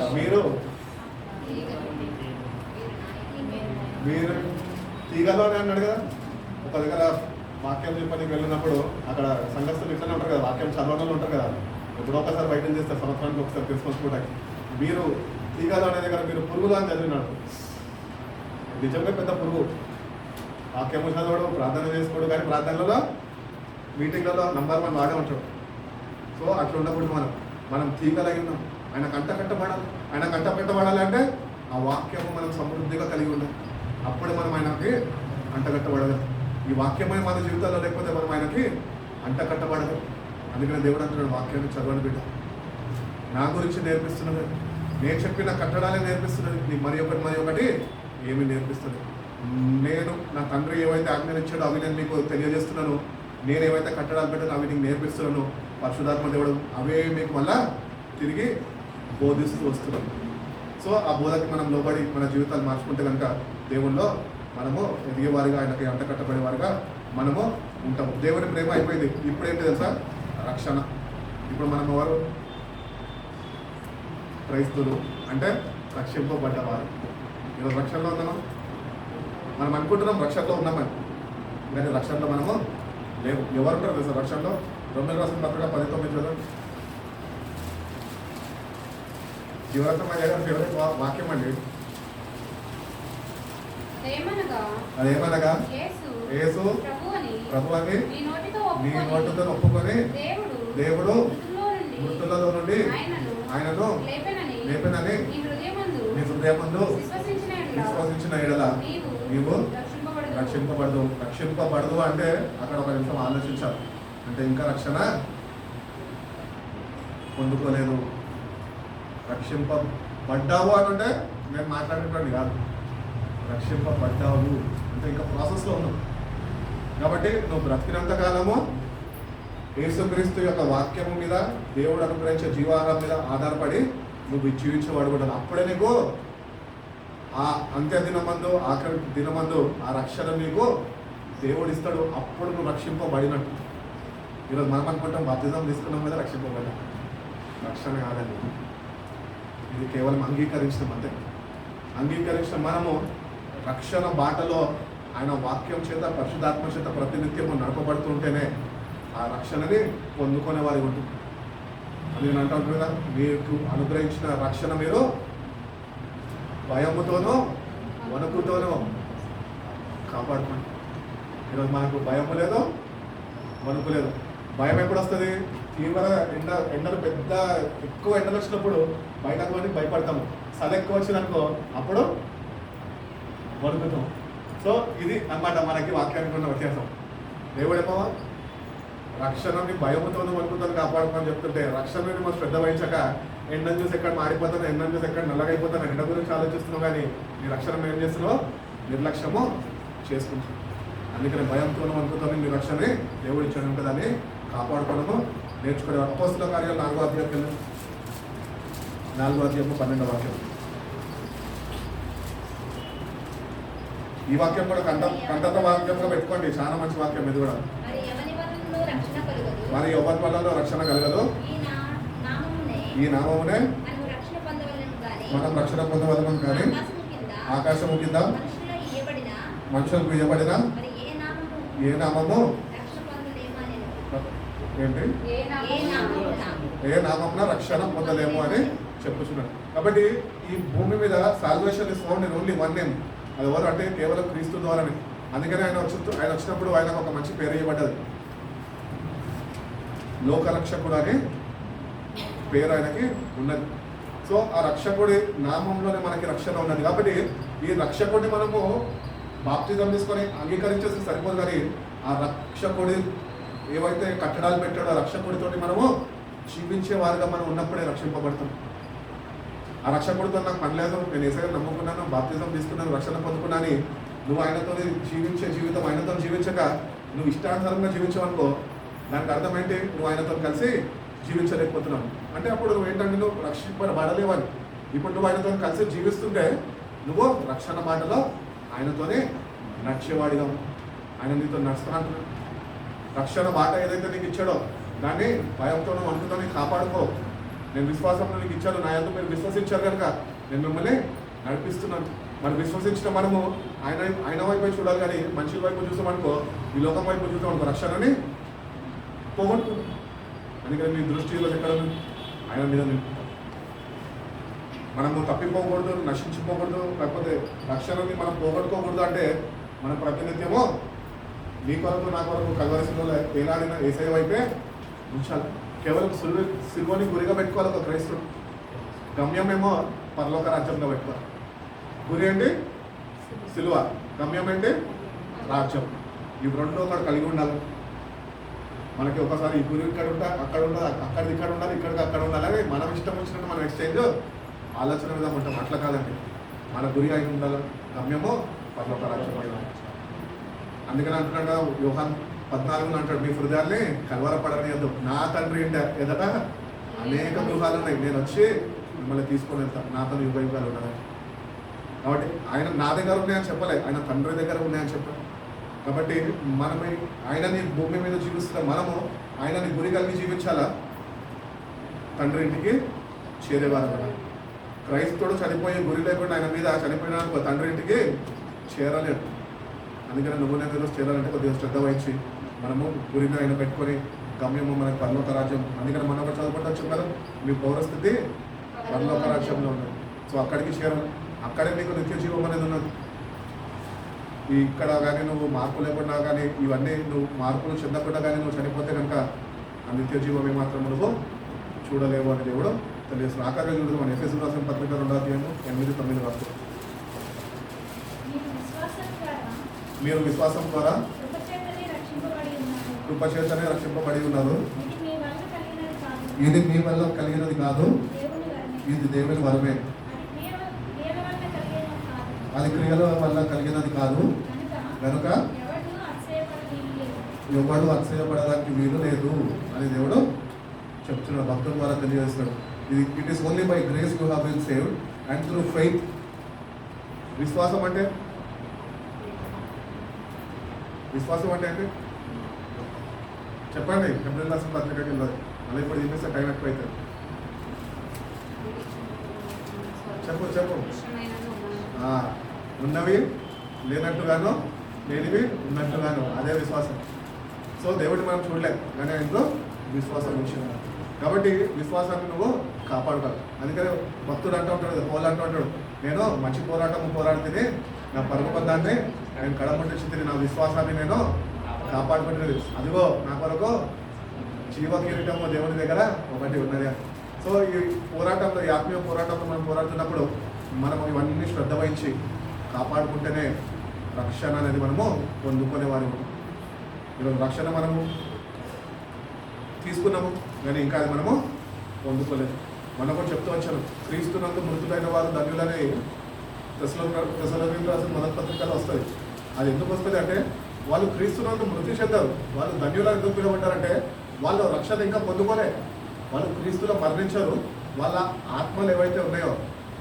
మీరు తీగలోనే అన్నాడు కదా. ఒక దగ్గర వాక్యం చెప్పడానికి వెళ్ళినప్పుడు అక్కడ సంఘస్థులు ఇట్లనే ఉంటారు కదా, వాక్యం చదవడంలో ఉంటారు కదా, ఎప్పుడో ఒకసారి బయటకు చేస్తారు, సంవత్సరానికి ఒకసారి క్రిస్మస్ కూడా. మీరు తీగలో అనే దగ్గర మీరు పురుగులు అని చదివినాడు. నిజంగా పెద్ద పురుగు. వాక్యము చదవడం, ప్రార్థన చేసుకోవడం, కానీ ప్రార్థనలలో మీటింగ్లలో నంబర్ 1 వాడే ఉంటాడు. సో అట్లా ఉండకూడదు. మనం తీగలై ఉన్నాం. ఆయన కంట కట్టబడాలి. ఆయన కంట పెట్టబడాలి అంటే ఆ వాక్యము మనం సమృద్ధిగా కలిగి ఉండాలి. అప్పుడే మనం ఆయనకి అంటగట్టబడగలం. ఈ వాక్యమే మన జీవితాల్లో లేకపోతే మనం ఆయనకి అంటకట్టబడగలం. అందుకని దేవుడు అంటున్నాడు, వాక్యాన్ని చదవని బిడ్డ, నా గురించి నేర్పిస్తున్నది, నేను చెప్పిన కట్టడాలే నేర్పిస్తున్నది, నీకు మరి ఒకటి ఏమి నేర్పిస్తుంది. నేను నా తండ్రి ఏవైతే ఆజ్ఞలు ఇచ్చాడో అవి నేను మీకు తెలియజేస్తున్నాను. నేను ఏవైతే కట్టడాలు పెట్టానో అవి నీకు నేర్పిస్తున్నాను. పరిశుద్ధాత్మ దేవుడు అవే మీకు మళ్ళా తిరిగి బోధిస్తూ వస్తున్నాను. సో ఆ బోధకి మనం లోబడి మన జీవితాలు మార్చుకుంటే కనుక దేవుల్లో మనము ఎదిగేవారిగా, ఆయనకి అంటకట్టబడేవారిగా మనము ఉంటాము. దేవుని ప్రేమ అయిపోయింది. ఇప్పుడు ఏంటి తెలుసా? రక్షణ. ఇప్పుడు మనం ఎవరు? క్రైస్తవులు అంటే రక్షింపబడ్డవారు. ఈరోజు రక్షణలో ఉన్నామా? మనం అనుకుంటున్నాం రక్షణలో ఉన్నామని, కానీ రక్షణలో మనము లేవు. ఎవరు ఉంటారు తెలుసా రక్షణలో? రోమీయులకు రాసిన పత్రిక 10:9 చదవండి. జీవరత్నమయ్య గారి ఫేవరెట్ వాక్యం అండి. అదేమనగా యేసు ప్రభు అని నీ నోటితో ఒప్పుకొని దేవుడు మృతులలో నుండి ఆయనను లేపెనని నీ హృదయమందు విశ్వసించిన ఎడల నీవు రక్షింపబడదు అంటే అక్కడ ఒక నిమిషం ఆలోచించాలి. అంటే ఇంకా రక్షణ పొందుకోలేదు. రక్షింపబడ్డావు అని అంటే నేను మాట్లాడేటువంటి కాదు, రక్షింపబడ్డావు అంటే ఇంకా ప్రాసెస్లో ఉన్నావు. కాబట్టి నువ్వు బ్రతికినంత కాలము యేసుక్రీస్తు యొక్క వాక్యము మీద, దేవుడు అనుగ్రహించే జీవాహారం మీద ఆధారపడి నువ్వు జీవించేవాడు కూడా. అప్పుడే నీకు ఆ అంత్య దినమందు, ఆఖరి దినమందు ఆ రక్షణ నీకు దేవుడు ఇస్తాడు. అప్పుడు నువ్వు రక్షింపబడినట్టు. ఈరోజు మనం అనుకుంటాం బాప్తిజం తీసుకున్నాం కదా రక్షింపబడ్డా. రక్షణ కాదండి, ఇది కేవలం అంగీకరించడం అంతే. అంగీకరించిన మనము రక్షణ బాటలో ఆయన వాక్యం చేత, పరిశుద్ధాత్మ చేత ప్రతినిత్యము నడపబడుతుంటేనే ఆ రక్షణని పొందుకునే వారి ఉంటుంది. అది నేను అంటాను కదా, మీకు అనుగ్రహించిన రక్షణ మీరు భయముతోనో వణుకుతోనో కాపాడుకోండి. ఈరోజు మనకు భయము లేదు, వణుకు లేదు. భయం ఎప్పుడు వస్తుంది? తీవ్ర ఎండలు ఎక్కువ ఎండలు వచ్చినప్పుడు బయటకు పోయి భయపడతాము. చలి ఎక్కువ వచ్చిందనుకో అప్పుడు వణుకుతాం. సో ఇది అన్నమాట మనకి వాక్యానికి ఉన్న వ్యత్యాసం. దేవుడేమో రక్షణని భయముతోనూ వణుకుతోనూ కాపాడుకోమని చెప్తుంటే, రక్షణని మనం శ్రద్ధ వహించక ఎండను చూసి ఎక్కడ మారిపోతాను, ఎండను చూసి ఎక్కడ నల్లగైపోతాను, ఎండ గురించి ఆలోచిస్తున్నావు. కానీ నీ రక్షణ ఏం చేస్తున్నావు? నిర్లక్ష్యము చేసుకుంటున్నావు. అందుకని భయంతోనూ వణుకుతోనూ నీ రక్షణని దేవుడు ఇచ్చాడు కదా అని కాపాడుకోవడము నేర్చుకోవడం. అపోస్తుల కార్యాలు 4వ అధ్యాయం 12వ వాక్యం. ఈ వాక్యం కూడా కంఠత వాక్యంగా పెట్టుకోండి. చాలా మంచి వాక్యం ఇది కూడా. మరి ఎవరి వల్ల రక్షణ కలగదు? ఈ నామమునే మనం రక్షణ పొందవలను కానీ ఆకాశము కింద మనుషులకు ఇవ్వబడిన ఏ నామము ఏంటి? ఏ నామమున రక్షణ పొందలేము అని చెప్పుచున్నాడు. కాబట్టి ఈ భూమి మీద salvation is found in only one name. అది ఎవరు అంటే కేవలం క్రీస్తు ద్వారానే. అందుకని ఆయన వచ్చినప్పుడు ఆయనకు ఒక మంచి పేరు ఇవ్వబడ్డది, లోకరక్షకుడు అని పేరు ఆయనకి ఉన్నది. సో ఆ రక్షకుడి నామంలోనే మనకి రక్షణ ఉన్నది. కాబట్టి ఈ రక్షకుడిని మనము బాప్తిజం తీసుకొని అంగీకరించేసి సరిపోదు, కానీ ఆ రక్షకుడి ఏవైతే కట్టడాలు పెట్టాడో ఆ రక్షకుడితోటి మనము జీవించే వారిగా మనం ఉన్నప్పుడే రక్షింపబడతాం. ఆ రక్షకుడితో నాకు పని లేదు, నేను ఏసైనా నమ్ముకున్నాను, బాప్తిజం తీసుకున్నాను, రక్షణ పొందుకున్నాను. నువ్వు ఆయనతో జీవించే జీవితం ఆయనతో జీవించక నువ్వు ఇష్టానుసారంగా జీవించావనుకో, దానికి అర్థం ఏంటి? నువ్వు ఆయనతో కలిసి జీవించలేకపోతున్నావు అంటే అప్పుడు నువ్వు ఏంటంటే నువ్వు రక్షింపబడలేవని. ఇప్పుడు నువ్వు ఆయనతో కలిసి జీవిస్తుంటే నువ్వు రక్షణ బాటలో ఆయనతోనే నడిచేవాడిగా, ఆయన నీతో నడుస్తున్నట్టు. రక్షణ బాట ఏదైతే నీకు ఇచ్చాడో దాన్ని భయంతోనూ వణుకుతోని కాపాడుకో. నేను విశ్వాసంలో నీకు ఇచ్చాను, నా యందు మీరు విశ్వసించారు కనుక నేను మిమ్మల్ని నడిపిస్తున్నాను. మరి విశ్వసించిన మనము ఆయన వైపు చూడాలి, కానీ మనుషుల వైపు చూసామనుకో, ఈ లోకం వైపు చూసామనుకో రక్షణని పోగొట్టుకుంటాం. అందుకని మీ దృష్టిలో ఎక్కడ ఆయన మీద నిలుపుతాం. మనము తప్పిపోకూడదు, నశించిపోకూడదు, లేకపోతే రక్షణని మనం పోగొట్టుకోకూడదు. అంటే మనం ప్రతినిత్యము నీ కొరకు నా కొరకు కలవలసిన ఏనాడిన ఏసై వైపే ఉంచాలి. కేవలం సిలువని గురిగా పెట్టుకోవాలి ఒక క్రైస్తవుడు. గమ్యమేమో పరలోక రాజ్యంగా పెట్టుకోవాలి. గురి ఏంటి? సిలువ. గమ్యం ఏంటి? రాజ్యం. ఇవి రెండు ఒకటి కలిగి ఉండాలి. మనకి ఒకసారి ఈ గురి ఇక్కడ ఉంటా, అక్కడ ఉండాలి, అక్కడిది ఇక్కడ ఉండాలి, ఇక్కడికి అక్కడ ఉండాలి. అలాగే మనం ఇష్టం వచ్చినట్టు మనం ఎక్స్చేంజ్ ఆలోచన మీద ఉంటాం. అట్లా కాదండి, మన గురి అయి ఉండాలి, గమ్యము పరలోక రాజ్యం అయి ఉండాలి. అందుకని అంటున్నాడు కదా యోహాను 14 అంటాడు, మీ హృదయాల్ని కలవరపడనియద్దు, నా తండ్రి ఎదట అనేక గృహాలు ఉన్నాయి, నేను వచ్చి మిమ్మల్ని తీసుకొని వెళ్తాను, నాతో యుగాలు ఉన్నాయి. కాబట్టి ఆయన నా దగ్గర ఉన్నాయని చెప్పలే, ఆయన తండ్రి దగ్గర ఉన్నాయని చెప్పాను. కాబట్టి మనమే ఆయనని భూమి మీద జీవిస్తున్న మనము ఆయనని గురి కలిగి జీవించాలా, తండ్రి ఇంటికి చేరేవారు కదా. క్రైస్తవుడు చనిపోయే గురి లేకుండా ఆయన మీద చనిపోయిన తండ్రి ఇంటికి చేరలేడు. అందుకని నువ్వు నేను ఈరోజు చేరాలంటే కొద్దిగా శ్రద్ధ వహించి మనము గురిని ఆయన పెట్టుకొని గమ్యము మనకు పరలోక రాజ్యం. అందుకని మనం ఒకటి చదువుకుంటూ వచ్చాం కదా, మీ పౌరస్థితి పరలోక రాజ్యంలో ఉన్నది. సో అక్కడికి చేరాలి, అక్కడే నీకు నిత్య జీవం అనేది ఉన్నది. ఇక్కడ కానీ నువ్వు మార్పు లేకుండా కానీ ఇవన్నీ నువ్వు మార్పులు చెందకుండా కానీ నువ్వు చనిపోతే కనుక ఆ నిత్య జీవం ఏమాత్రం నువ్వు చూడలేవు అని దేవుడు తెలియజేస్తున్నాడు. ఆఖరిగా చూడదు మన ఎఫెసీయులకు రాసిన పత్రిక 2:8-9 రాస్తూ, మీరు విశ్వాసం ద్వారా కృపచేతనే రక్షింపబడి ఉన్నారు. ఇది మీ వల్ల కలిగినది కాదు, ఇది దేవుని వరమే. అది క్రియల వల్ల కలిగినది కాదు కనుక ఎవడు అతిశయపడడానికి వీలు లేదు అని దేవుడు చెప్తున్నాడు, భక్తుల ద్వారా తెలియజేస్తున్నాడు. ఇది it is only by grace you have been saved and through faith. విశ్వాసం అంటే అంటే చెప్పండి. ఎప్పుడు రాసిన పత్రికకి వెళ్ళదు, అలా ఇప్పుడు తినేస్తే టైం ఎక్కువ అవుతుంది. చెప్పు ఉన్నవి లేనట్టుగాను, లేనివి ఉన్నట్టుగాను, అదే విశ్వాసం. సో దేవుడిని మనం చూడలేం కానీ ఆయనలో విశ్వాసం ఉంచింది. కాబట్టి విశ్వాసాన్ని నువ్వు కాపాడుకోవాలి. అందుకని భక్తుడు అంటూ ఉంటాడు, పోలు అంటూ ఉంటాడు, నేను మంచి పోరాడుతుంది, నా పరమబద్ధాన్ని నేను కడముట్టించింది, నా విశ్వాసాన్ని నేను కాపాడుకుంటుంది. అదిగో నా కొరకు జీవ కిరీటము దేవుని దగ్గర ఒకటి ఉన్నది. సో ఈ పోరాటంలో, ఈ ఆత్మీయ పోరాటంలో మనం పోరాడుతున్నప్పుడు మనము ఇవన్నీ శ్రద్ధ వహించి కాపాడుకుంటేనే రక్షణ అనేది మనము పొందుకునేవారు. ఈరోజు రక్షణ మనము తీసుకున్నాము కానీ ఇంకా అది మనము పొందుకోలేదు. మనం కూడా చెప్తూ వచ్చాను, క్రీస్తునందు మృతులైన వారు ధన్యులని తెస్సలోనికీయులకు రాసిన మొదటి పత్రికలో వస్తుంది. అది ఎందుకు వస్తుంది అంటే వాళ్ళు క్రీస్తునందు మృతి చెందారు, వాళ్ళు ధన్యులను ఎందుకు పిలవబడ్డారంటే వాళ్ళు రక్షణ ఇంకా పొందుకోలే, వాళ్ళు క్రీస్తులో మరణించారు. వాళ్ళ ఆత్మలు ఏవైతే ఉన్నాయో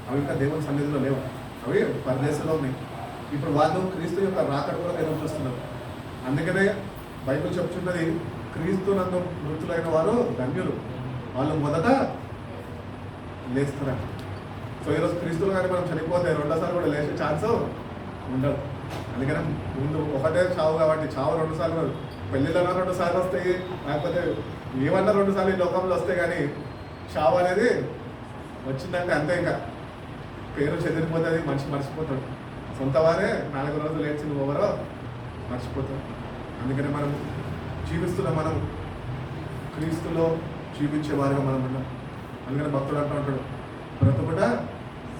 అవి ఇంకా దేవుని సన్నిధిలో లేవు, అవి పరదేశంలో ఉన్నాయి. ఇప్పుడు వాళ్ళు క్రీస్తు యొక్క రాకడ కూడా ఎదురు చూస్తున్నారు. అందుకనే బైబిల్ చెప్తున్నది, క్రీస్తునందు మృతులైన వారు ధన్యులు, వాళ్ళు మొదట లేస్తారంట. సో ఈరోజు క్రీస్తులు కానీ మనం చనిపోతే రెండోసారి కూడా లేచే ఛాన్స్ ఉండదు. అందుకని ముందు ఒకటే చావు కాబట్టి చావు 2 సార్లు, పెళ్ళిళ్ళలో 2 సార్లు వస్తాయి, లేకపోతే ఏమన్నా 2 సార్లు ఈ లోకంలో వస్తాయి. కానీ చావు అనేది వచ్చిందంటే అంతే, ఇంకా పేరు చెదిరిపోతుంది, మనిషి మర్చిపోతాడు. సొంత వారే 4 రోజులు లేచి నువ్వు ఎవరో మర్చిపోతాడు. అందుకని మనం జీవిస్తున్న మనం క్రీస్తులో జీవించే వారిగా మనం ఉన్నాం. అందుకని భక్తుడు అంటూ ఉంటాడు, బ్రతుకుట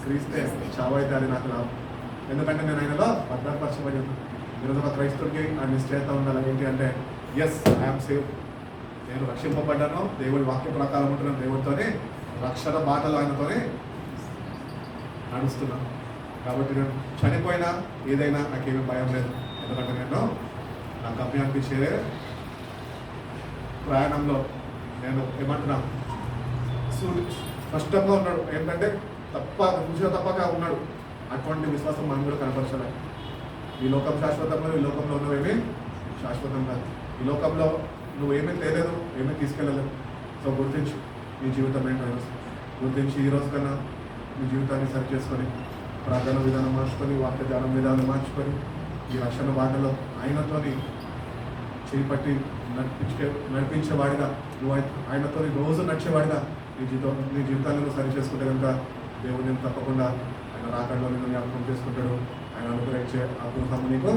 క్రీస్తే, చావైతే అది నాకు లాభం. ఎందుకంటే నేను ఆయనలో భద్రపరచబడి ఉన్నాను. ఈరోజు ఒక క్రైస్తవుడికి ఆ నిశ్చయత ఉండాలి. ఏంటి అంటే, ఎస్ ఐఎమ్ సేవ్, నేను రక్షింపబడ్డాను, దేవుడి వాక్య ప్రకారం ఉంటున్నాను, దేవుడితోనే రక్షణ బాటలు ఆయనతోనే నడుస్తున్నాను. కాబట్టి నేను చనిపోయినా ఏదైనా నాకేమీ భయం లేదు. ఎందుకంటే నేను నా గమ్యానికి చేరే ప్రయాణంలో నేను ఏమంటున్నాను, స్పష్టంగా ఉన్నాడు. ఏంటంటే తప్పక ఉన్నాడు. అటువంటి విశ్వాసం మనం కూడా కనపరచాలి. ఈ లోకం శాశ్వతంలో, ఈ లోకంలో ఉన్నవేమీ శాశ్వతం కాదు. ఈ లోకంలో నువ్వేమీ తేలేదు, ఏమీ తీసుకెళ్ళలేదు. సో గుర్తించి నీ జీవితం ఏంటో గుర్తించి ఈ రోజు కన్నా నీ జీవితాన్ని సరి చేసుకొని, ప్రార్థన విధానం మార్చుకొని, వాక్య ధ్యానం విధానం మార్చుకొని, ఈ రక్షణ బాటలో ఆయనతోని చేపట్టి నడిపించేవాడిగా, నువ్వు ఆయనతో రోజు నడిచేవాడిగా నీ జీవితాన్ని సరి చేసుకుంటే కనుక దేవుడిని తప్పకుండా ఆయన రాకడలో నిన్ను జ్ఞాపకం చేసుకుంటాడు. ఆయన అనుగ్రహించే ఆ గృహము నీకు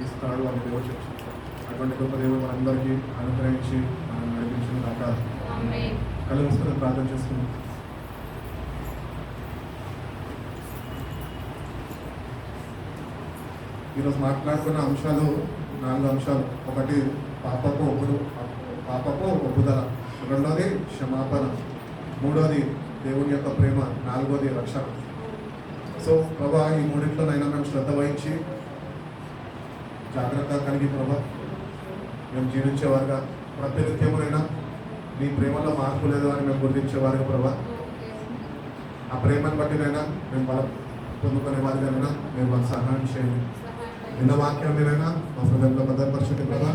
ఇస్తాడు అని దేవుడు చెప్తాడు. అటువంటి గొప్ప దేవుడు మనందరికీ అనుగ్రహించి మనం నడిపించిన దాకా కళ్ళు మూసుకొని ప్రార్థన చేసుకున్నాం. ఈరోజు మాట్లాడుకున్న అంశాలు 4 అంశాలు. ఒకటి పాపపు ఒప్పుదల, రెండోది క్షమాపణ, మూడోది దేవుని యొక్క ప్రేమ, 4వది రక్షణ. సో ప్రభా, ఈ మూడింట్లోనైనా మేము శ్రద్ధ వహించి జాగ్రత్త కలిగి ప్రభా మేము జీవించేవారుగా, ప్రతినిత్యమునైనా నీ ప్రేమలో మార్పు లేదు అని మేము గుర్తించేవారుగా ప్రభా, ఆ ప్రేమను బట్టినైనా మేము బలం పొందుకునే వారిగానైనా మేము మాకు సహాయం చేయండి. విన్న వాక్యాన్నినైనా మా హృదయంలో భద్రపరిచింది ప్రభా.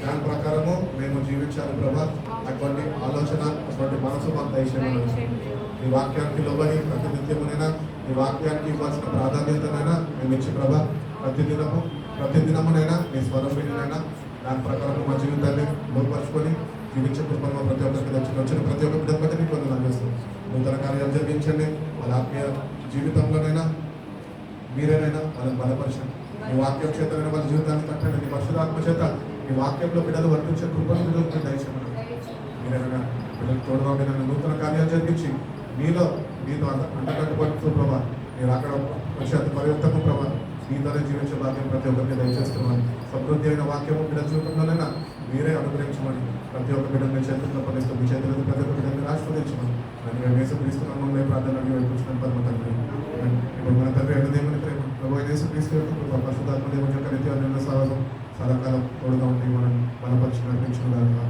దాని ప్రకారము మేము జీవించాలి ప్రభా. అటువంటి ఆలోచన, అటువంటి మనసు మాకు దయచేయమని ఈ వాక్యానికి లోబడి ప్రతినిత్యమునైనా ఈ వాక్యానికి ఇవ్వాల్సిన ప్రాధాన్యతనైనా మేము ఇచ్చి ప్రభా. ప్రతిదినమునైనా మీ స్వరం వినైనా దాని ప్రకారం మా జీవితాన్ని లోపరుచుకొని జీవించే కృపను ప్రతి ఒక్కరికి వచ్చిన ప్రతి ఒక్క బిడ్డ బట్టి మీకు వందనాలు చేస్తాం. నూతన కార్యాలు జరిగించండి. వాళ్ళ ఆత్మీయ జీవితంలోనైనా మీరేనైనా వాళ్ళని బలపరచండి. మీ వాక్యం చేతనైనా వాళ్ళ జీవితాన్ని కట్టండి. మీ పరిశుధాత్మ చేత ఈ వాక్యంలో బిడ్డలు వర్తించే కృపను బిడ్డలకు దయచేయమని మీరేనైనా బిడ్డలు తోడుగా ఉండి నూతన కార్యాలు జరిగించి మీతో అంటకట్టుబడుతూ ప్రభా. మీరు అక్కడ వచ్చే పరివర్తన ప్రభా మీతోనే జీవించే భాగ్యం ప్రతి ఒక్కరికి దయచేస్తున్నాను. సమృద్ధి అయిన వాక్యము బిడ్డ జీవితంలోనైనా మీరే అనుగ్రహించమని ప్రతి ఒక్క బిడ్డ మీ చేతుల్లో పనిస్తూ మీ చేతులకు ప్రతి ఒక్క బిడ్డని ఆస్వాదించమని నన్ను వేసుక్రీస్తున్నాను. మేము ప్రార్థన అడిగి వెళ్ళిపోతున్నాను పరమ తండ్రి. ఇప్పుడు మన తండ్రి అయిన దేవుని ప్రేమ ప్రభు యేసుక్రీస్తు యొక్క పరిశుద్ధాత్మ దేవుని యొక్క నిత్య సహజం సదాకాలం తోడుగా ఉండి మనం బలపరిచి నడిపించుకున్నాను.